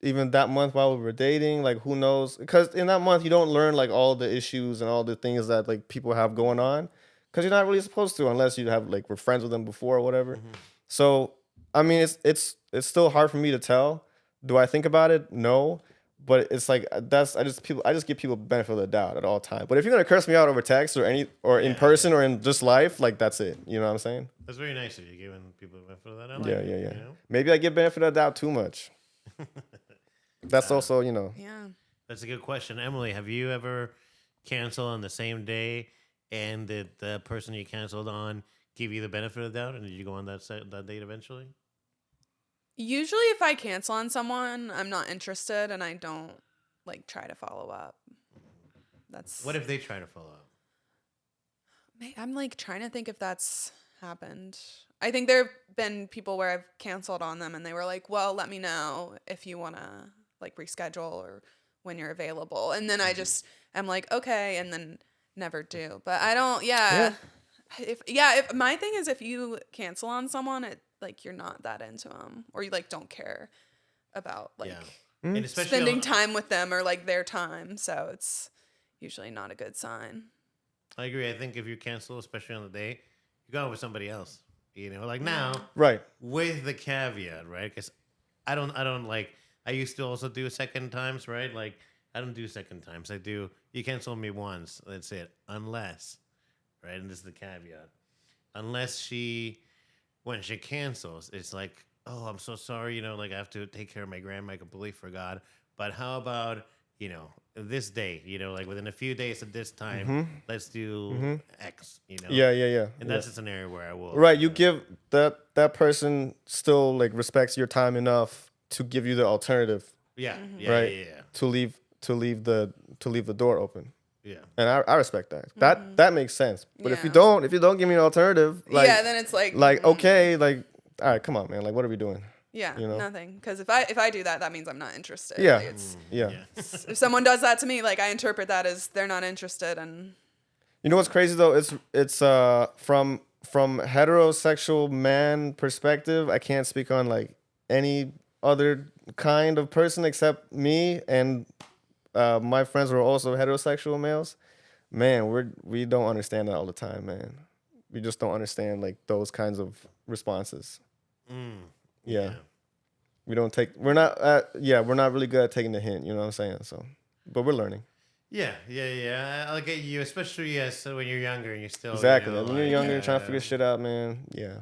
even that month while we were dating. Like, who knows? Because in that month you don't learn like all the issues and all the things that like people have going on, because you're not really supposed to unless you have like were friends with them before or whatever. So I mean, it's still hard for me to tell. Do I think about it? No. But it's like I just give people benefit of the doubt at all times. But if you're gonna curse me out over text or in person or in just life, like that's it. You know what I'm saying? That's very nice of you, giving people the benefit of that. I Yeah. like it, you know? Maybe I give benefit of the doubt too much. That's also, you know. Yeah. That's a good question. Emily, have you ever canceled on the same day, and did the person you canceled on give you the benefit of the doubt, and did you go on that date eventually? Usually if I cancel on someone, I'm not interested and I don't like try to follow up. That's What if they try to follow up? I'm like trying to think if that's happened. I think there have been people where I've canceled on them and they were like, well, let me know if you want to like reschedule or when you're available. And then I just am like, okay, and then never do. But I don't, If my thing is if you cancel on someone, it like you're not that into them or you like don't care about like And especially spending time with them or like their time. So it's usually not a good sign. I agree. I think if you cancel, especially on the day, you're going with somebody else. You know, like now, Right. with the caveat, right? Because I don't like. I used to also do second times, right? Like I don't do second times. I do. You cancel me once. That's it. Unless, right? And this is the caveat. Unless when she cancels, it's like, oh, I'm so sorry. You know, like I have to take care of my grandma. I completely forgot. But how about, you know, this day, you know, like within a few days at this time, let's do X, you know? Yeah. And that's a scenario where I will. Right. You give that person still like respects your time enough to give you the alternative. Yeah. Right. To leave the door open. Yeah. And I respect that. That makes sense. But if you Yeah. don't give me an alternative, like, then it's like okay, like, all right, come on, man. Like, what are we doing? Yeah, you know? nothing. Because if I do that, that means I'm not interested. Yeah. Like, it's, Yeah. if someone does that to me, like I interpret that as they're not interested, and You know what's crazy though? It's from heterosexual man perspective. I can't speak on like any other kind of person except me and my friends who are also heterosexual males. Man, we don't understand that all the time, man. We just don't understand like those kinds of responses. Yeah. We're not really good at taking the hint, you know what I'm saying? So, but we're learning. Yeah. I'll get you, especially when you're younger and you're still Exactly. You know, When you're younger, you're trying to figure shit out, man. Yeah.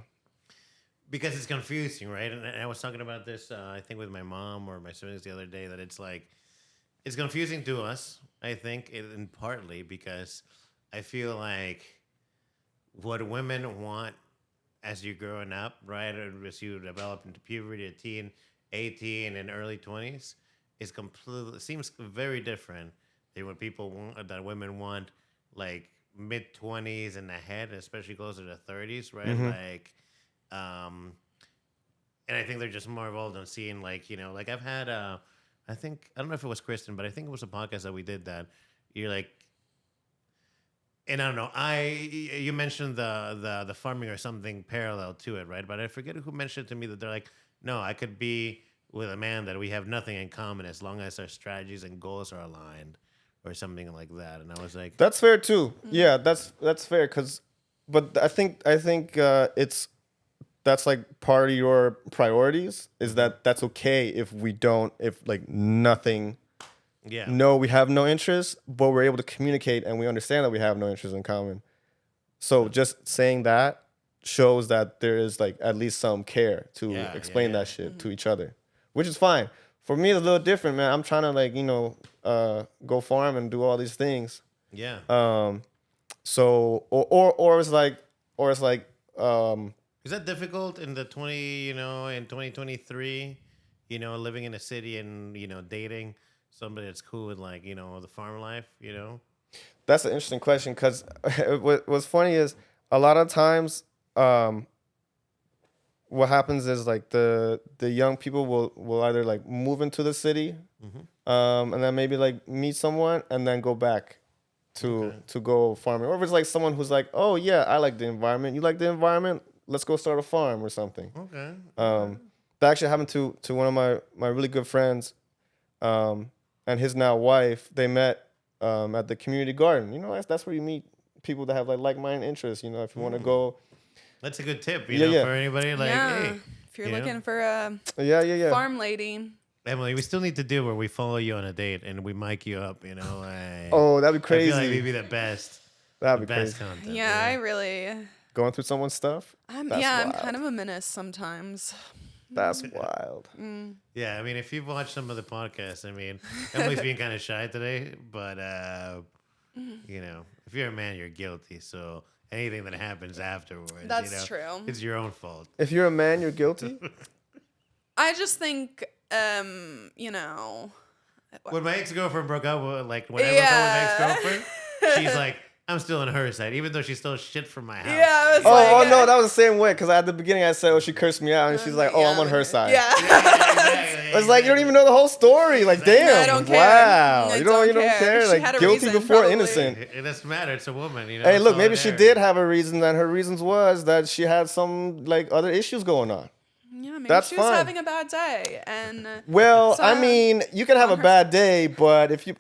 because it's confusing, right? And I was talking about this, I think, with my mom or my siblings the other day, that it's like it's confusing to us. I think, and partly because I feel like what women want as you're growing up, right, or as you develop into puberty, a teen, 18, and early 20s, seems very different than what people want, that women want, like mid 20s and ahead, especially closer to 30s, right? Like, and I think they're just more involved in seeing, like, you know, like I've had, I don't know if it was Kristen, but I think it was a podcast that we did that you're like, and I don't know, you mentioned the farming or something parallel to it, right? But I forget who mentioned to me that they're like, no, I could be with a man that we have nothing in common as long as our strategies and goals are aligned, or something like that. And I was like, That's fair too. Yeah, that's fair. But I think that's like part of your priorities is that's okay if like nothing. yeah, No, we have no interest, but we're able to communicate and we understand that we have no interest in common. So just saying that shows that there is like at least some care to explain that shit to each other, which is fine. For me, it's a little different, man. I'm trying to like, you know, go farm and do all these things. yeah. So or it's like Is that difficult in in 2023, you know, living in a city and, you know, dating somebody that's cool with, like, you know, the farm life, you know? That's an interesting question because what's funny is a lot of times what happens is like the young people will either like move into the city, and then maybe like meet someone and then go back to go farming. Or if it's like someone who's like, oh yeah, I like the environment. You like the environment? Let's go start a farm or something. Okay. That actually happened to one of my really good friends, and his now wife. They met at the community garden. You know, that's where you meet people that have like-minded interests. You know, if you want to go. That's a good tip, you know, for anybody. Like, hey, if you're looking for a farm lady. Emily, we still need to do where we follow you on a date and we mic you up, you know. Like, oh, that'd be crazy. I feel like we'd be the best. That'd be best crazy. content. Yeah, I really. Going through someone's stuff. I'm kind of a menace sometimes. That's wild. Yeah, I mean, if you've watched some of the podcasts, I mean, Emily's being kind of shy today, but you know, if you're a man, you're guilty. So anything that happens afterwards, that's true. It's your own fault. If you're a man, you're guilty. I just think, you know. When my ex-girlfriend broke up, like when I broke up with my ex-girlfriend, she's like, I'm still on her side, even though she stole shit from my house. Yeah, no, that was the same way. Because at the beginning I said, oh, she cursed me out. And she's like, oh, I'm on her side. Yeah. It's like, you don't even know the whole story. Like, damn. I don't care. Wow. You don't care. She Like, had a guilty reason, before probably. innocent. It doesn't matter. It's a woman. You know, Hey, look, maybe she did have a reason. And her reasons was that she had some, like, other issues going on. Yeah, maybe That's she was fine. having a bad day. And well, so, I mean, you can have a bad day, but if you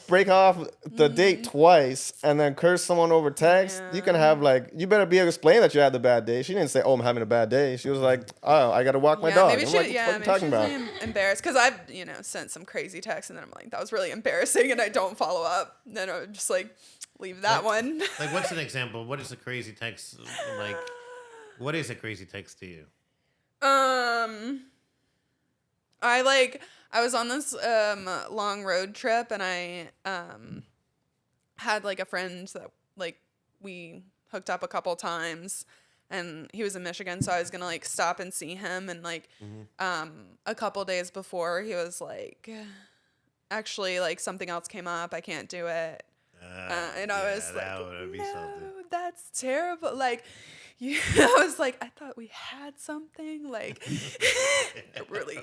break off the date twice and then curse someone over text, you can have you better be able to explain that you had the bad day. She didn't say, "Oh, I'm having a bad day." She was like, "Oh, I got to walk my dog." Maybe I'm she, like, what are you talking about? Really embarrassed because I've sent some crazy texts and then I'm like, that was really embarrassing, and I don't follow up. Then I would just like leave that one. Like, what's an example? What is a crazy text like? What is a crazy text to you? I was on this long road trip and I had like a friend that like we hooked up a couple times and he was in Michigan, so I was gonna like stop and see him, and like a couple days before he was like, actually like something else came up, I can't do it. And I was like, no, that's terrible. Like, I was like, I thought we had something. Like, really,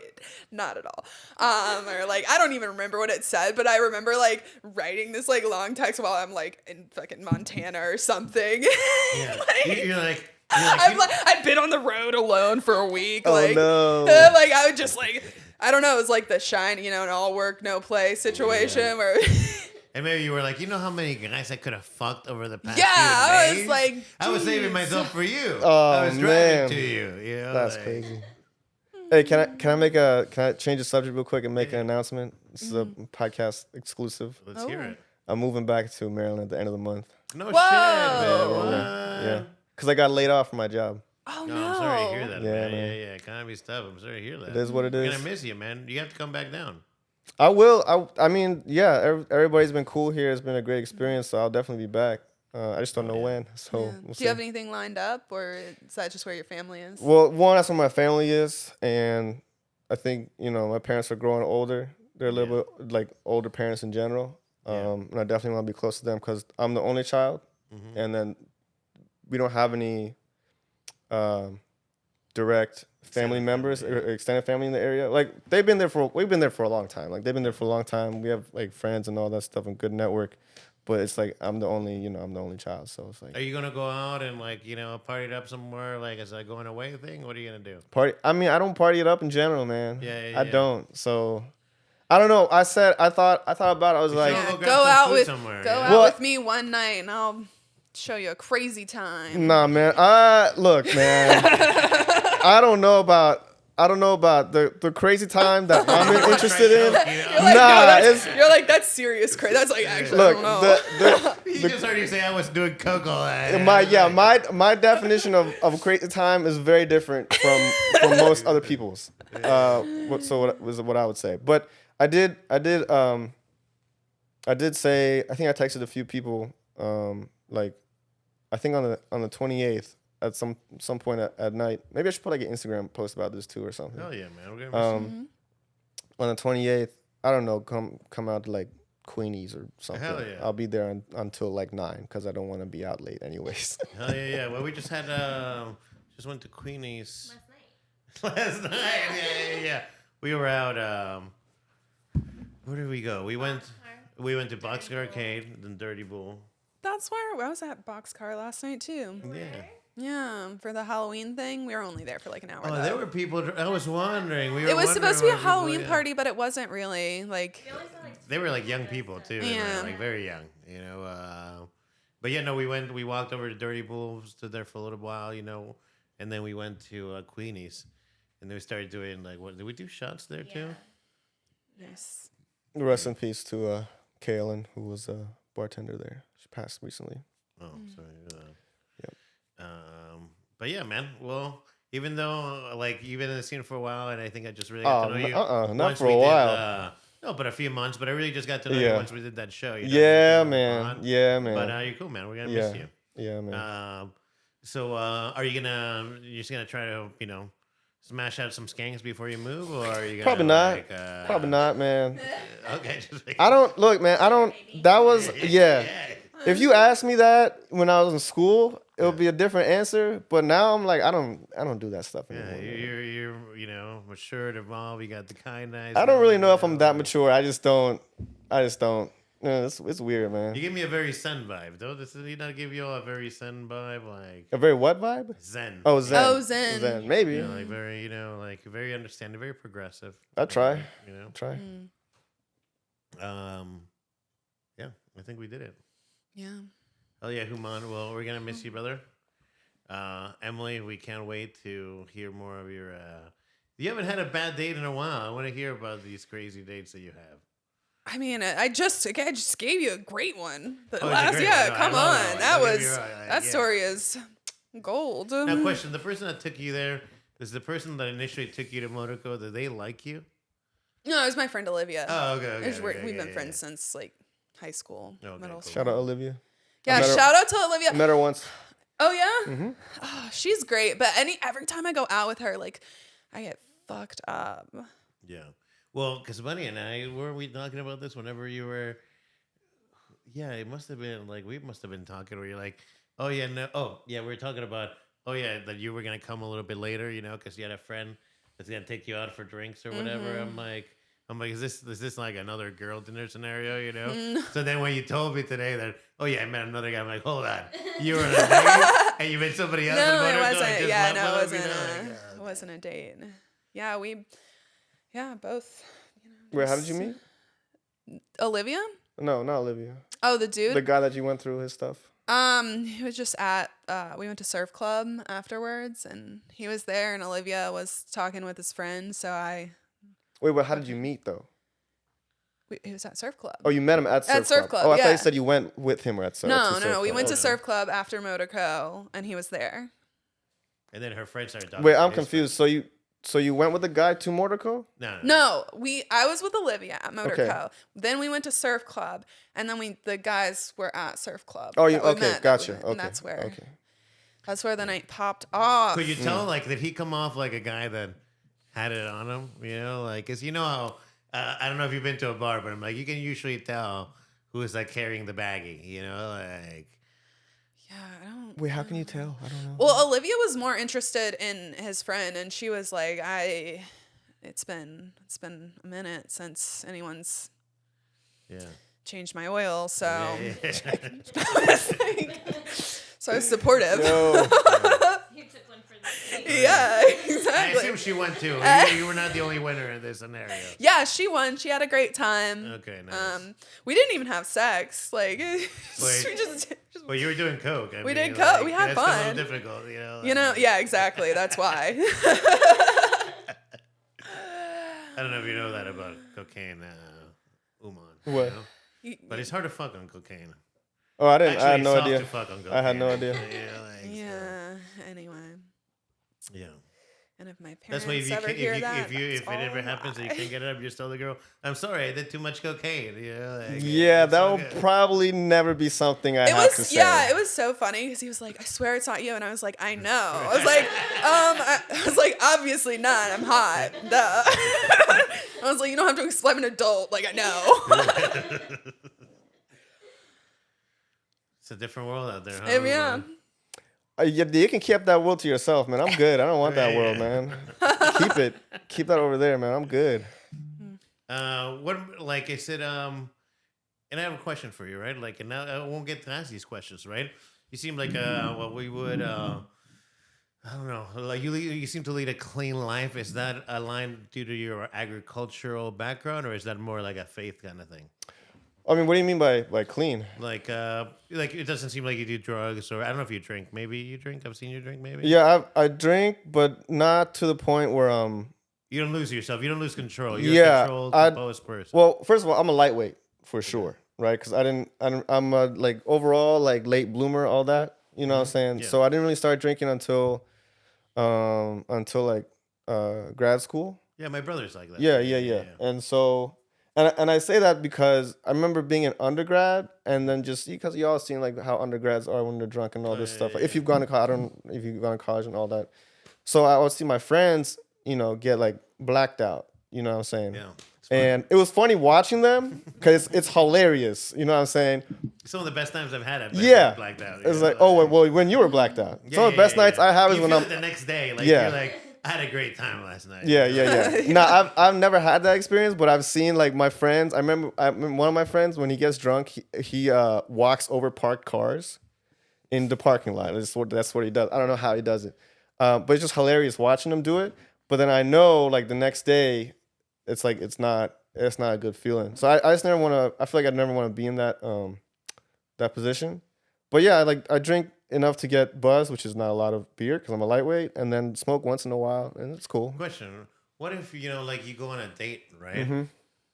not at all. Or like, I don't even remember what it said, but I remember like writing this like long text while I'm like in fucking Montana or something. Yeah. like, I'd been on the road alone for a week. Oh, like, no. Like I would just like, I don't know. It was like the Shine, an all work, no play situation where. And maybe you were like, you know how many guys I could have fucked over the past few I days? was like, I was saving myself for you. Oh, I was driving man. to you. You know, That's crazy. Hey, can I change the subject real quick and make an announcement? This is a podcast exclusive. Let's hear it. I'm moving back to Maryland at the end of the month. No Whoa. shit, man. Yeah, because I got laid off from my job. Oh No, no! I'm sorry to hear that, Yeah, man. man. Yeah. Kind of be tough. I'm sorry to hear that. It is what it We're is. gonna miss you, man. You have to come back down. I will. I mean, yeah. Everybody's been cool here. It's been a great experience. So I'll definitely be back. I just don't know when. So we'll Do see. you have anything lined up, or is that just where your family is? Well, one, that's where my family is, and I think my parents are growing older. They're a little bit like older parents in general, and I definitely want to be close to them because I'm the only child, and then we don't have any direct family members or extended family in the area. Like we've been there for a long time. Like they've been there for a long time. We have like friends and all that stuff and good network. But it's like I'm the only child, so it's like. Are you gonna go out and like party it up somewhere? Like as a going away thing? What are you gonna do? Party? I mean, I don't party it up in general, man. Yeah. I don't. So I don't know. I thought about it. I was like, should Go out with somewhere, with me one night, and I'll show you a crazy time. nah, man. Look, man. I don't know about the crazy time that I'm interested in. You're like, that's serious crazy. That's like, actually, Look, I don't know. He just heard you say I was doing coke all night. my definition of a crazy time is very different from most other people's. What I would say. But I did say, I think I texted a few people like I think on the 28th at some point at night. Maybe I should put like an Instagram post about this too or something. Hell yeah, man. We're gonna miss you. On the 28th, I don't know, come out to like Queenies or something. Hell yeah. I'll be there until like 9 because I don't want to be out late anyways. Hell yeah. Well, we just had just went to Queenie's Last night. last night. Yeah. We were out. Where did we go? We went to Boxcar Arcade, then Dirty Bull. That's where I was at Boxcar last night too. Yeah. Yeah, for the Halloween thing. We were only there for like an hour. Oh, though. there were people. I was wondering. It was supposed to be a Halloween party, but it wasn't really. Like, They were like young people too. They Yeah. were like very young, you know. But yeah, no, we walked over to Dirty Bull, stood there for a little while, you know, and then we went to Queenie's, and then we started doing like, what did we do? Shots there too? nice. Rest in peace to Kaylin, who was a bartender there. She passed recently. Oh, sorry. Yep. But yeah, man. Well, even though like you've been in the scene for a while, and I think I just really got to know you. Not once for we a did, while. no, but a few months. But I really just got to know Yeah. you once we did that show. You know, Yeah, you know, man. on. Yeah, man. But you're cool, man. We're gonna yeah. miss you. Yeah, man. So are you you're just gonna try to, you know, smash out some skanks before you move, or are you gonna Probably not. like, Probably not, man. Okay, just I don't look, man. I don't. That was If you asked me that when I was in school, it would be a different answer. But now I'm like, I don't do that stuff anymore. Yeah, man. you're you know, mature, evolved. You got the kind eyes. I don't really know if I'm that mature. I just don't. Yeah, it's weird, man. You give me a very Zen vibe, though. This is you not give you all a very Zen vibe, like A very what vibe? Zen. Oh, Zen. Oh, Zen. Maybe. You know, like very, you know, like very understanding, very progressive. I'll try. You know. Try. Yeah, I think we did it. Yeah. Oh yeah, Humon. Well, we're gonna miss you, brother. Emily, we can't wait to hear more of your. You haven't had a bad date in a while. I want to hear about these crazy dates that you have. I mean, I just gave you a great one. The Oh, it's a last, great yeah, one. No, I come love on, that one. that Don't get was me wrong, that yeah. story is gold. Now, question: the person that took you there is the person that initially took you to Monaco. Did they like you? No, it was my friend Olivia. Oh, okay. We've been friends since like high school, Okay, middle cool. school. Shout out Olivia. Yeah, met her- shout out to Olivia. I met her once. Oh yeah, Mm-hmm. oh, she's great. But every time I go out with her, like I get fucked up. Yeah. Well, because Bunny and I were we talking about this whenever you were. Yeah, it must have been like we must have been talking where you're like, oh yeah, no, oh yeah, we were talking about, oh yeah, that you were gonna come a little bit later, you know, because you had a friend that's gonna take you out for drinks or whatever. I'm like, is this like another girl dinner scenario, you know? So then when you told me today that, oh yeah, I met another guy, I'm like, hold on, you were on a date and you met somebody else. No, in it Monaco and wasn't. just Yeah, left no, it with wasn't. them, you know, like, It wasn't a date. Yeah, both. Wait, how did you meet? Olivia? No, not Olivia. Oh, the dude. The guy that you went through his stuff. He was just at. We went to surf club afterwards, and he was there, and Olivia was talking with his friend. So Wait, but how did you meet though? he was at surf club. Oh, you met him at surf surf club, Oh, I thought yeah. you said you went with him or at surf. No. We club. went to Okay. surf club after Monaco, and he was there. And then her friend started talking. Wait, to I'm his confused. So you went with the guy to Monaco? friend. No. I was with Olivia at Monaco. Then we went to surf club, and then the guys were at surf club. Oh, you that we okay? met, Gotcha. and Okay. that's where the night popped off. Could you tell, like, did he come off like a guy that had it on him? You know, like, because you know how, I don't know if you've been to a bar, but I'm like, you can usually tell who is, like, carrying the baggie, you know? Like, Yeah, I don't. Wait, how can you tell? I don't know. Well, Olivia was more interested in his friend, and she was like, It's been a minute since anyone's yeah. changed my oil, so Yeah. so I was supportive. Yo, He took one for the Yeah, I exactly. assume she won too. You were not the only winner in this scenario. Yeah, she won. She had a great time. Okay, nice. We didn't even have sex. Like, we just Well, you were doing coke. We did coke. We had that's fun. a little difficult, you know. you know, yeah, exactly. That's why. I don't know if you know that about cocaine, Umon. What? You know? But it's hard to fuck on cocaine. oh, I didn't. Actually, I had no soft idea. to fuck on cocaine. I had no idea. Yeah, like, so, Yeah. Anyway, yeah. and if my parents That's why if ever hear that, if it ever that's happens and you all can't get it up, you just tell the girl, "I'm sorry, I did too much cocaine." You know, like, Yeah, it's that all will good. probably never be something I It have to was say. it was so funny because he was like, "I swear it's not you," and I was like, "I know." I was like, "Obviously not. I'm hot." Duh. I was like, "You don't have to explain. I'm an adult. Like I know." It's a different world out there, huh? Yeah. You can keep that world to yourself, man. I'm good. I don't want that world, man. Keep that over there, man. I'm good. What like is it? And I have a question for you, right? Like, and now I won't get to ask these questions, right? You seem like what we would. I don't know. Like you seem to lead a clean life. Is that aligned due to your agricultural background, or is that more like a faith kind of thing? I mean, what do you mean by clean? Like it doesn't seem like you do drugs, or I don't know if you drink. Maybe you drink. I've seen you drink. Maybe. Yeah, I drink, but not to the point where You don't lose yourself. You don't lose control. You're a controlled, composed person. Well, first of all, I'm a lightweight for sure, right? Because I'm a like overall like late bloomer, all that. You know what I'm saying? Yeah. So I didn't really start drinking until like grad school. Yeah, my brother's like that. Yeah. And so, and I say that because I remember being an undergrad, and then just because y'all seen like how undergrads are when they're drunk and all this stuff. Like, if you've gone to college, I don't know if you've gone to college and all that. So I would see my friends, get like blacked out. You know what I'm saying? Yeah. And it was funny watching them because it's hilarious. You know what I'm saying? Some of the best times I've had at blacked out. It's like, well, when you were blacked out. Some of the best nights I have is when feel I'm it the next day. Like you're like, I had a great time last night. Yeah. No, I've never had that experience, but I've seen like my friends. I remember one of my friends, when he gets drunk, he walks over parked cars in the parking lot. That's what he does. I don't know how he does it, but it's just hilarious watching him do it. But then I know like the next day, it's like it's not a good feeling. So I just never want to. I feel like I never want to be in that position. But yeah, I drink enough to get buzzed, which is not a lot of beer because I'm a lightweight, and then smoke once in a while, and it's cool. Question: what if like you go on a date, right? Mm-hmm.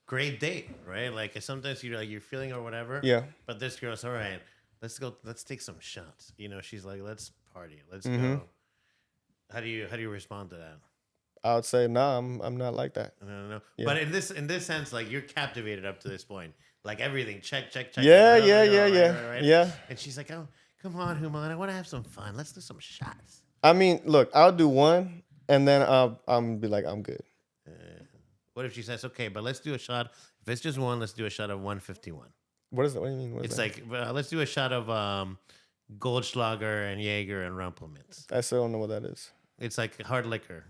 Great date, right? Like sometimes you're feeling or whatever. Yeah. But this girl's all right. Let's go. Let's take some shots. She's like, let's party. Let's Mm-hmm. go. How do you respond to that? I would say no, I'm not like that. No. Yeah. But in this sense, like you're captivated up to this point, like everything, check. Yeah. Right? Yeah. And she's like, oh, come on, Humon, I want to have some fun. Let's do some shots. I mean, look, I'll do one, and then I'm be like, I'm good. What if she says, okay, but let's do a shot. If it's just one, let's do a shot of 151. What is that? What do you mean? What is It's that? like let's do a shot of Goldschlager and Jaeger and Rumpelmintz. I still don't know what that is. It's like hard liquor.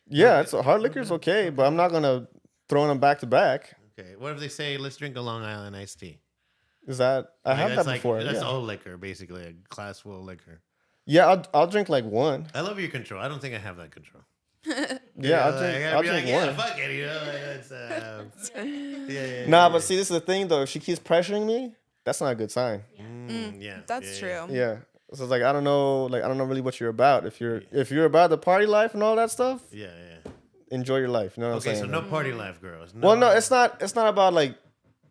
Yeah, it's hard liquor's okay, but I'm not gonna throw them back to back. Okay. What if they say, let's drink a Long Island iced tea? Is that I have that That's before? That's Yeah, all liquor, basically, a glass full of liquor. yeah. I'll drink like one. I love your control. I don't think I have that control. Yeah, I'll be drink like, one. yeah, fuck it, it's, yeah. Nah, but see, this is the thing though. If she keeps pressuring me, that's not a good sign. Yeah, That's true. Yeah. So it's like I don't know really what you're about. If you're about the party life and all that stuff, Yeah. enjoy your life. You know what Okay, I'm so saying? no party life, girls. Well, no, it's not about like,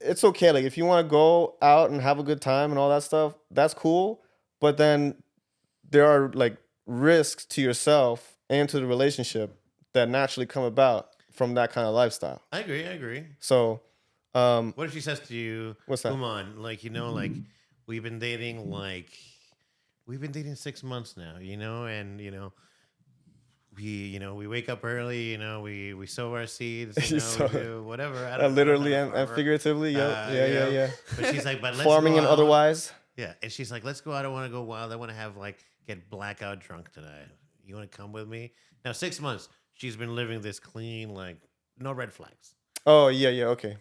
it's okay. Like if you want to go out and have a good time and all that stuff, that's cool. But then there are like risks to yourself and to the relationship that naturally come about from that kind of lifestyle. I agree. So, What if she says to you, What's that? come on, like, we've been dating 6 months now, and, we wake up early, we sow our seeds, we do whatever. I don't literally know, and figuratively, yeah. But she's like, but let's Farming go and out. otherwise. Yeah, and she's like, let's go out. I want to go wild. I want to have get blackout drunk tonight. You want to come with me? Now 6 months, she's been living this clean, no red flags. Oh yeah, okay.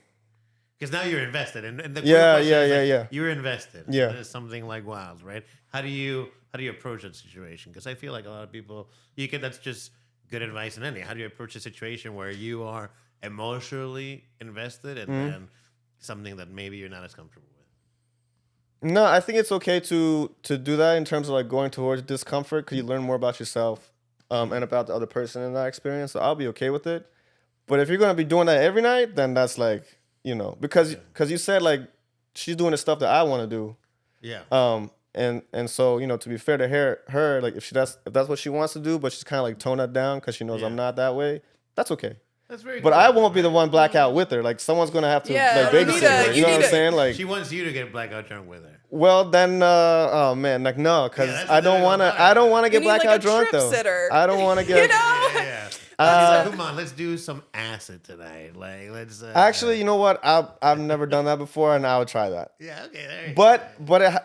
Because now you're invested, and the Yeah, question is, yeah. You're invested. Yeah. It's something like wild, right? How do you approach that situation? Because I feel like a lot of people, that's just good advice in anything. How do you approach a situation where you are emotionally invested, and then something that maybe you're not as comfortable with? No, I think it's okay to do that in terms of like going towards discomfort because you learn more about yourself and about the other person in that experience. So I'll be okay with it. But if you're gonna be doing that every night, then that's like, because you said like she's doing the stuff that I want to do. Yeah. And so to be fair to her, like if that's what she wants to do, but she's kind of like tone that down because she knows I'm not that way. That's okay. That's very. But good. I won't be the one blackout with her. Like someone's gonna have to Yeah, like you babysit need a- her. You you know what need I'm saying? Like, She wants you to get blackout drunk with her. well then, oh man, like no, because Yeah, that's I don't the want to. thing I don't want to You get need, like, blackout a drunk trip though. sitter. I don't want to get. Yeah. Come on, let's do some acid tonight. Like, let's. Actually, you know what? I've never done that before, and I would try that. Yeah. Okay. There you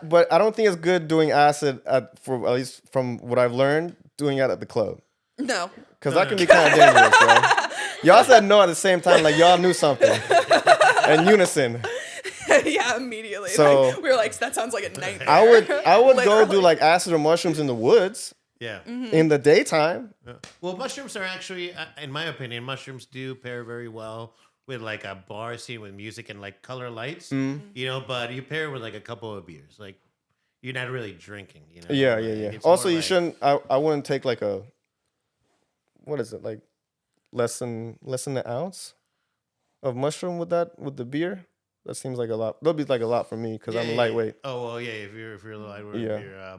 But I don't think it's good doing acid at least from what I've learned doing it at the club, No. because that can be kind of dangerous, bro. Y'all said no at the same time, like y'all knew something in unison. Yeah, immediately. So- Like, we were like, that sounds like a nightmare. I would go Literally. do like acid or mushrooms in the woods Yeah. in the daytime. Well, mushrooms are actually, in my opinion, mushrooms do pair very well with like a bar scene with music and like color lights. You know, but you pair it with like a couple of beers. Like, you're not really drinking. You know. Yeah, Like, yeah, yeah. it's Also, more you like- shouldn't. I wouldn't take like a. What is it like? Less than an ounce of mushroom with the beer. That seems like a lot. That'll be like a lot for me because Yeah, I'm yeah, yeah. lightweight. Oh well, yeah. If you're a lightweight, Yeah. you're,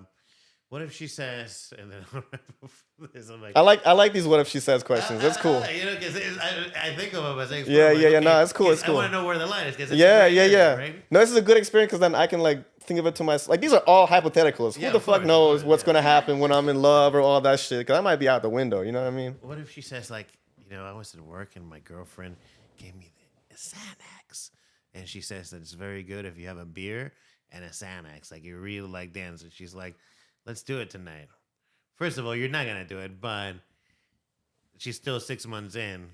what if she says, and then I'm like, I like these what if she says questions. That's cool. You know, because I think of them as things. Yeah, yeah, yeah. No, it's cool. It's I cool. want to know where the line is. 'Cause it's a Yeah, gray yeah, area, yeah. Right? No, this is a good experience because then I can like think of it to myself. Like these are all hypotheticals. Yeah, Who the of fuck course, knows of what's course, gonna happen when I'm in love or all that shit? Because I might be out the window. You know what I mean? What if she says like, you know, I was at work and my girlfriend gave me the Xanax, and she says that it's very good if you have a beer and a Xanax, like you really like dance, and she's like, let's do it tonight. First of all, you're not gonna do it, but she's still 6 months in.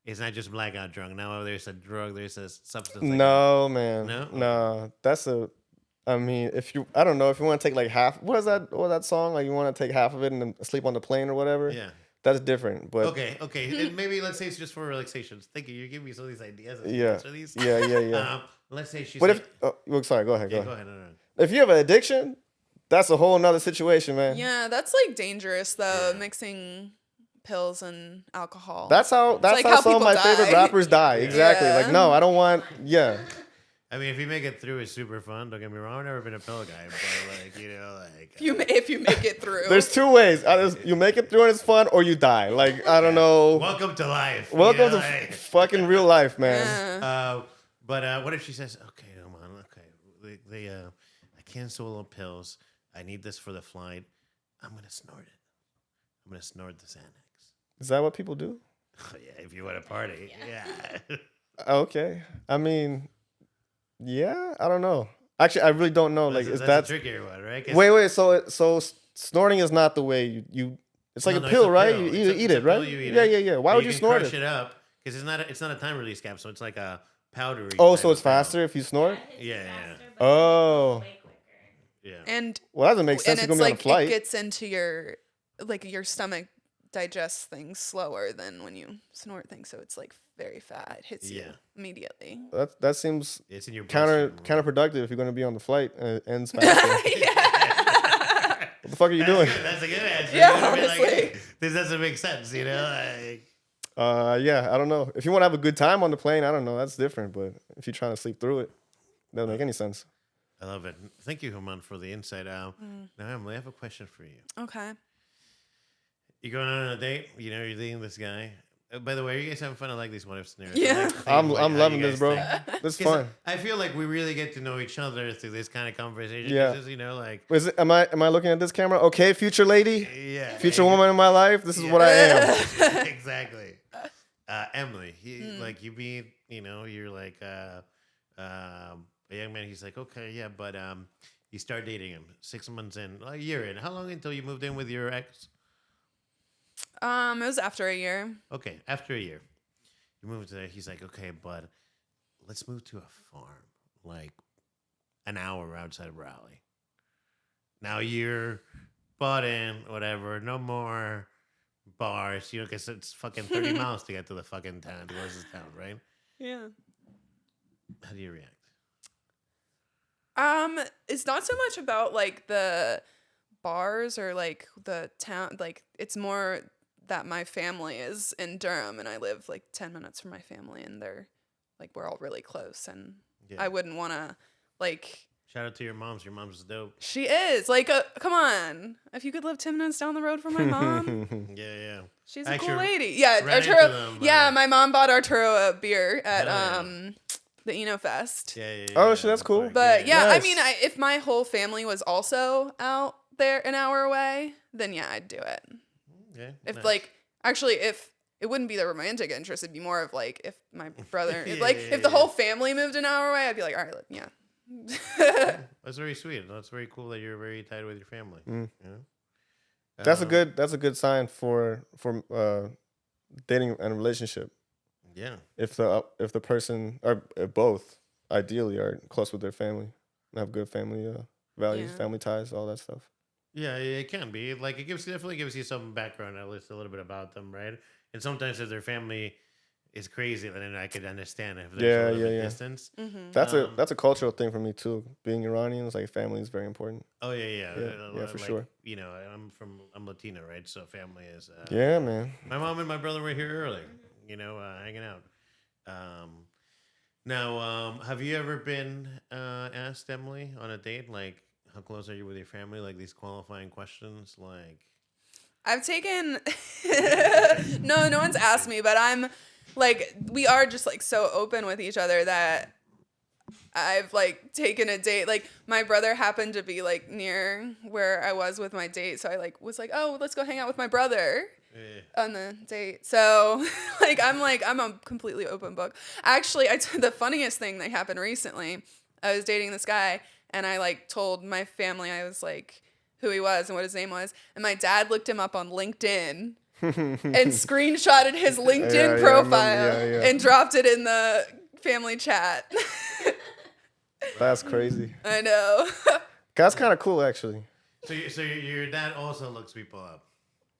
It's not just blackout drunk. Now there's a drug, there's a substance. Like No, man. No? No. That's a. I mean, I don't know if you want to take like half. What is that song? Like you want to take half of it and then sleep on the plane or whatever. Yeah. That's different. But Okay. And maybe let's say it's just for relaxation. Thank you. You're giving me some of these ideas. Yeah. These. Yeah. Let's say she's. What like, if? Oh, sorry. Go ahead. Yeah, Go go ahead. ahead. No. If you have an addiction, that's a whole nother situation, man. Yeah, that's like dangerous though, mixing pills and alcohol. That's how like how how some of people my favorite die. rappers die. Exactly. Yeah. Like no, I don't want. Yeah. I mean, if you make it through, it's super fun. Don't get me wrong. I've never been a pill guy, but like, you know, like. if you make it through. There's two ways. Either you make it through and it's fun, or you die. Like I don't know. Welcome to life. Welcome you know, to like, fucking real life, man. Yeah. but what if she says, okay, come on, okay, I can't swallow pills. I need this for the flight. I'm gonna snort it. I'm gonna snort the Xanax. Is that what people do? Oh, yeah, if you want to party, yeah. Okay. I mean, yeah. I don't know. Actually, I really don't know. Like, that's is that a trickier one, right? 'Cause- wait? So snorting is not the way you. It's like No, a no, pill, it's a right? pill. You It's eat a it, right? pill, you eat Yeah, it. yeah. Why But would you can snort crush it? it up because it's not a time release capsule. It's like a powdery. Oh, type so it's of pill. faster if you snort? Yeah. Oh, Yeah. And well, that doesn't make sense. and You're it's gonna be on a like flight. it gets into your stomach digests things slower than when you snort things, so it's like very fat. It hits you Yeah. immediately. That seems It's in your bloodstream, right? counterproductive if you're gonna be on the flight and it ends faster. Yeah. What the fuck are you doing? That's a good answer. Yeah, You know, be like, honestly. this doesn't make sense, you know? Like, Yeah, I don't know. If you want to have a good time on the plane, I don't know. That's different. But if you're trying to sleep through it, doesn't make any sense. I love it. Thank you, Humon, for the insight. Now, Emily, I have a question for you. Okay. You're going on a date. You know, you're dating this guy. By the way, are you guys having fun? I like these what if scenarios. I Yeah. like things I'm like how loving you this, guys bro. think. This is 'Cause fun. I feel like we really get to know each other through this kind of conversation. Yeah. Just, you know, like, Am I looking at this camera? Okay, future lady, yeah. future woman in my life. This is what I am. Exactly. Emily, like you meet, you know, you're like a young man. He's like, okay, yeah, but you start dating him 6 months in, a year in. How long until you moved in with your ex? It was after a year. Okay, after a year, you moved there. He's like, okay, but let's move to a farm, like an hour outside of Raleigh. Now you're bought in, whatever. No more bars, you know, because it's fucking 30 miles to get to the fucking town, to this town, right? Yeah. How do you react? It's not so much about like the bars or like the town. Like it's more that my family is in Durham and I live like 10 minutes from my family and we're all really close and Yeah. I wouldn't want to like. Shout out to your moms. Your mom's dope. She is like, come on. If you could live 10 minutes down the road from my mom, Yeah. she's a Actually, cool lady. Yeah, ran into Arturo. them, Yeah, my mom bought Arturo a beer at Hell yeah. the Eno Fest. Yeah. Oh, shit, that's cool. But yeah, Nice. I mean, if my whole family was also out there an hour away, then yeah, I'd do it. Okay, If nice. like actually, if it wouldn't be the romantic interest. It'd be more of like if my brother, if the whole family moved an hour away, I'd be like, all right, yeah. That's very sweet. That's very cool that you're very tight with your family. You know? That's a good sign for dating and relationship. Yeah. If the person or both ideally are close with their family and have good family values, family ties, all that stuff. Yeah, it can be. Like it definitely gives you some background, at least a little bit about them, right? And sometimes if their family is crazy, then I could understand if there's a little bit distance. Mm-hmm. That's a cultural thing for me too. Being Iranians, like family is very important. Oh yeah. Yeah, for like, sure. You know, I'm Latino, right? So family is. Yeah, man. My mom and my brother were here earlier, you know, hanging out. Now, have you ever been asked, Emily, on a date, like, how close are you with your family? Like these qualifying questions, like. I've taken no one's asked me, but I'm like, we are just like so open with each other that I've like taken a date. Like my brother happened to be like near where I was with my date, so I was like, oh, let's go hang out with my brother on the date. So I'm a completely open book. Actually, the funniest thing that happened recently, I was dating this guy and I like told my family, I was like, who he was and what his name was, and my dad looked him up on LinkedIn and screenshotted his LinkedIn profile and dropped it in the family chat. That's crazy. I know. That's kind of cool, actually. So your dad also looks people up.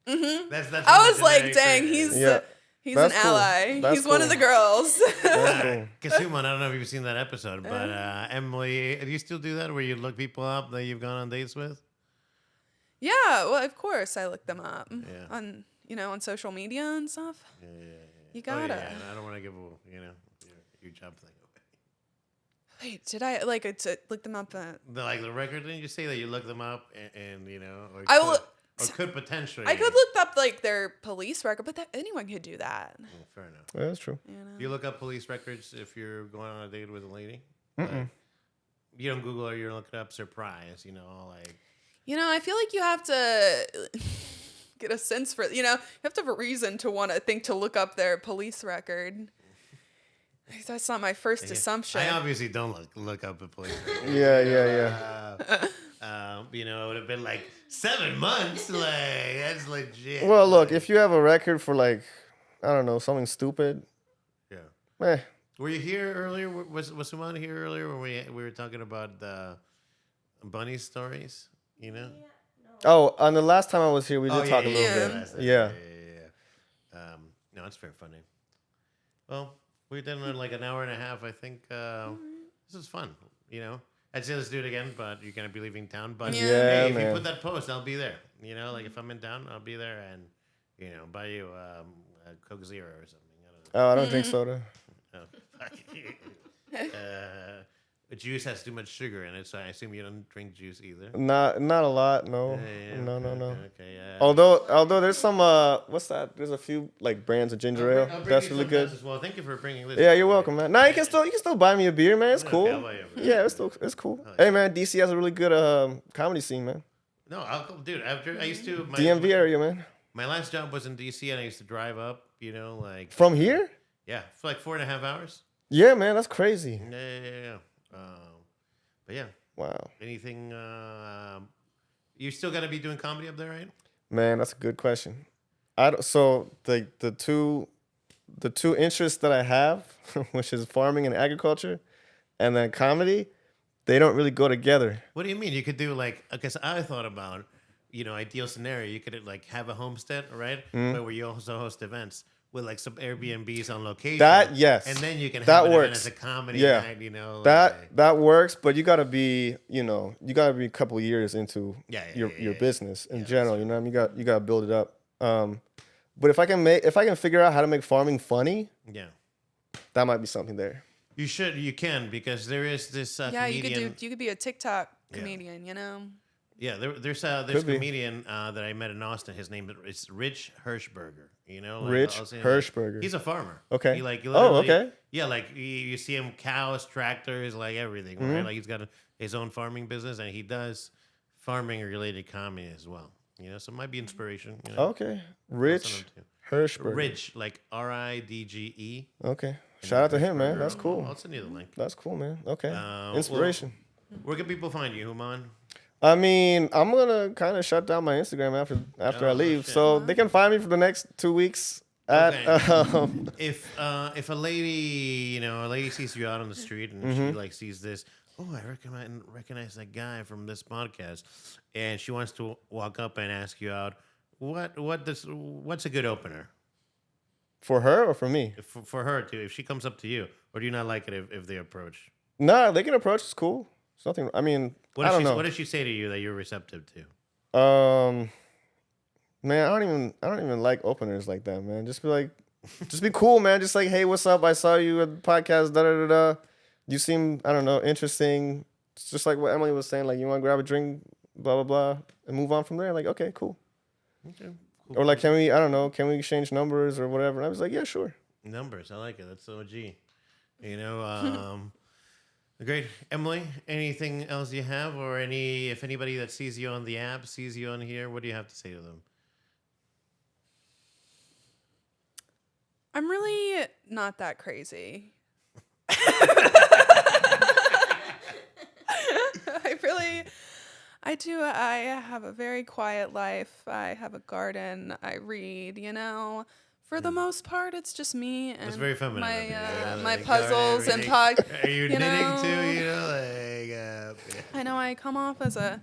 Mm-hmm. That's I was like, dang, he's an That's cool. ally. That's He's one of cool. the girls. That's cool. Humon, I don't know if you've seen that episode, but Emily, do you still do that where you look people up that you've gone on dates with? Yeah, well, of course I look them up on social media and stuff. Yeah. You gotta. Oh, yeah. And I don't want to give your job thing away. Wait, did I to look them up? The record? Didn't you say that you look them up and or I will. or could potentially? I could look up like their police record, but anyone could do that. Well, fair enough. Yeah, that's true. You know? Do you look up police records if you're going on a date with a lady? Like, you don't Google or you don't look it up. Surprise, like. I feel like you have to get a sense for, you have to have a reason to want to think to look up their police record. That's not my first assumption. I obviously don't look up a police record. Yeah. It would have been like 7 months. Like, that's legit. Well, look, if you have a record for like, I don't know, something stupid. Yeah. Were you here earlier? Was Humon here earlier when we were talking about the bunny stories? Oh, on the last time I was here, we did talk a little bit. Yeah. No, it's very funny. Well, we did like an hour and a half. I think this is fun. I'd say let's do it again, but you're gonna be leaving town. But hey, if you put that post, I'll be there. Like if I'm in town, I'll be there and buy you a Coke Zero or something. Oh, I don't drink soda. Oh, fuck. Juice has too much sugar in it, so I assume you don't drink juice either. Not a lot, no. No. Okay. Although there's some what's that? There's a few like brands of ginger ale. That's really good. Well, thank you for bringing this. Yeah, you're welcome, man. Nah, you can still buy me a beer, man. It's cool. I'll buy you a beer. Yeah, it's cool. Hey, man, DC has a really good comedy scene, man. No, dude. After I used to DMV area, man. My last job was in DC, and I used to drive up. Like from here. Yeah, for like 4.5 hours. Yeah, man, that's crazy. Yeah. But yeah. Wow. Anything? You're still gonna be doing comedy up there, right? Man, that's a good question. So the two interests that I have, which is farming and agriculture, and then comedy, they don't really go together. What do you mean? You could do like, because I thought about, ideal scenario. You could like have a homestead, right? But where you also host events with like some Airbnbs on location. That yes, and then you can have that an works event as a comedy yeah. night. That works, but you gotta be a couple of years into your business in general. You know what I mean? You gotta build it up. But if I can figure out how to make farming funny, that might be something there. You can, because there is this comedian. You could be a TikTok comedian, Yeah, there's a comedian that I met in Austin. His name is Rich Hirschberger. Rich Hirschberger. He's a farmer. Okay. Okay. Yeah, like you see him, cows, tractors, like everything. Right? Like he's got his own farming business, and he does farming related comedy as well. So it might be inspiration. Okay. Rich Hirschberger. Ridge, like Ridge. Okay. Shout out to him, man. That's cool. I'll send you the link. That's cool, man. Okay. Well, Inspiration. where can people find you, Humon? I mean, I'm gonna kind of shut down my Instagram after I leave, shit. so they can find me for the next 2 weeks at. Okay. If a lady sees you out on the street and she like sees this, I recognize that guy from this podcast, and she wants to walk up and ask you out. What's a good opener For her or for me? for her too? If she comes up to you, or do you not like it if they approach? Nah, they can approach. It's cool. It's nothing. I mean, I don't know. What does she say to you that you're receptive to? Man, I don't even like openers like that, man. Just be cool, man. Just like, hey, what's up? I saw you at the podcast. Da da da da. You seem, I don't know, interesting. It's just like what Emily was saying. Like, you want to grab a drink, blah blah blah, and move on from there. Like, okay, cool. Okay. Cool. Or like, can we exchange numbers or whatever? And I was like, yeah, sure. Numbers, I like it. That's so G. Great. Emily, anything else you have, or if anybody that sees you on the app sees you on here, what do you have to say to them? I'm really not that crazy. I have a very quiet life. I have a garden. I read, For the most part, it's just me and That's very feminine. my puzzles and pod. Are you knitting too? I know I come off as a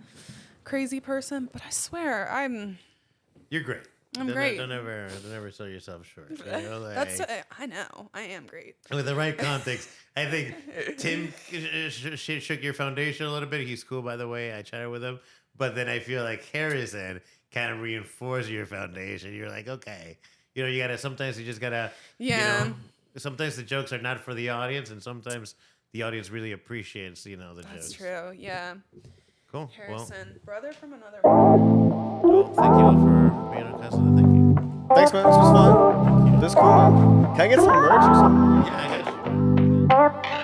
crazy person, but I swear You're great. great. Don't ever sell yourself short. I know I am great. With the right context, I think Tim shook your foundation a little bit. He's cool, by the way. I chatted with him, but then I feel like Harrison kind of reinforced your foundation. You're like, okay. Sometimes you just gotta, sometimes the jokes are not for the audience, and sometimes the audience really appreciates, the jokes. That's true, yeah. Cool. Harrison, brother from another. Well, thank you all for being on Casa De Thinking. Thanks, man. This was fun. This is cool, man. Can I get some merch or something? Yeah, I got you.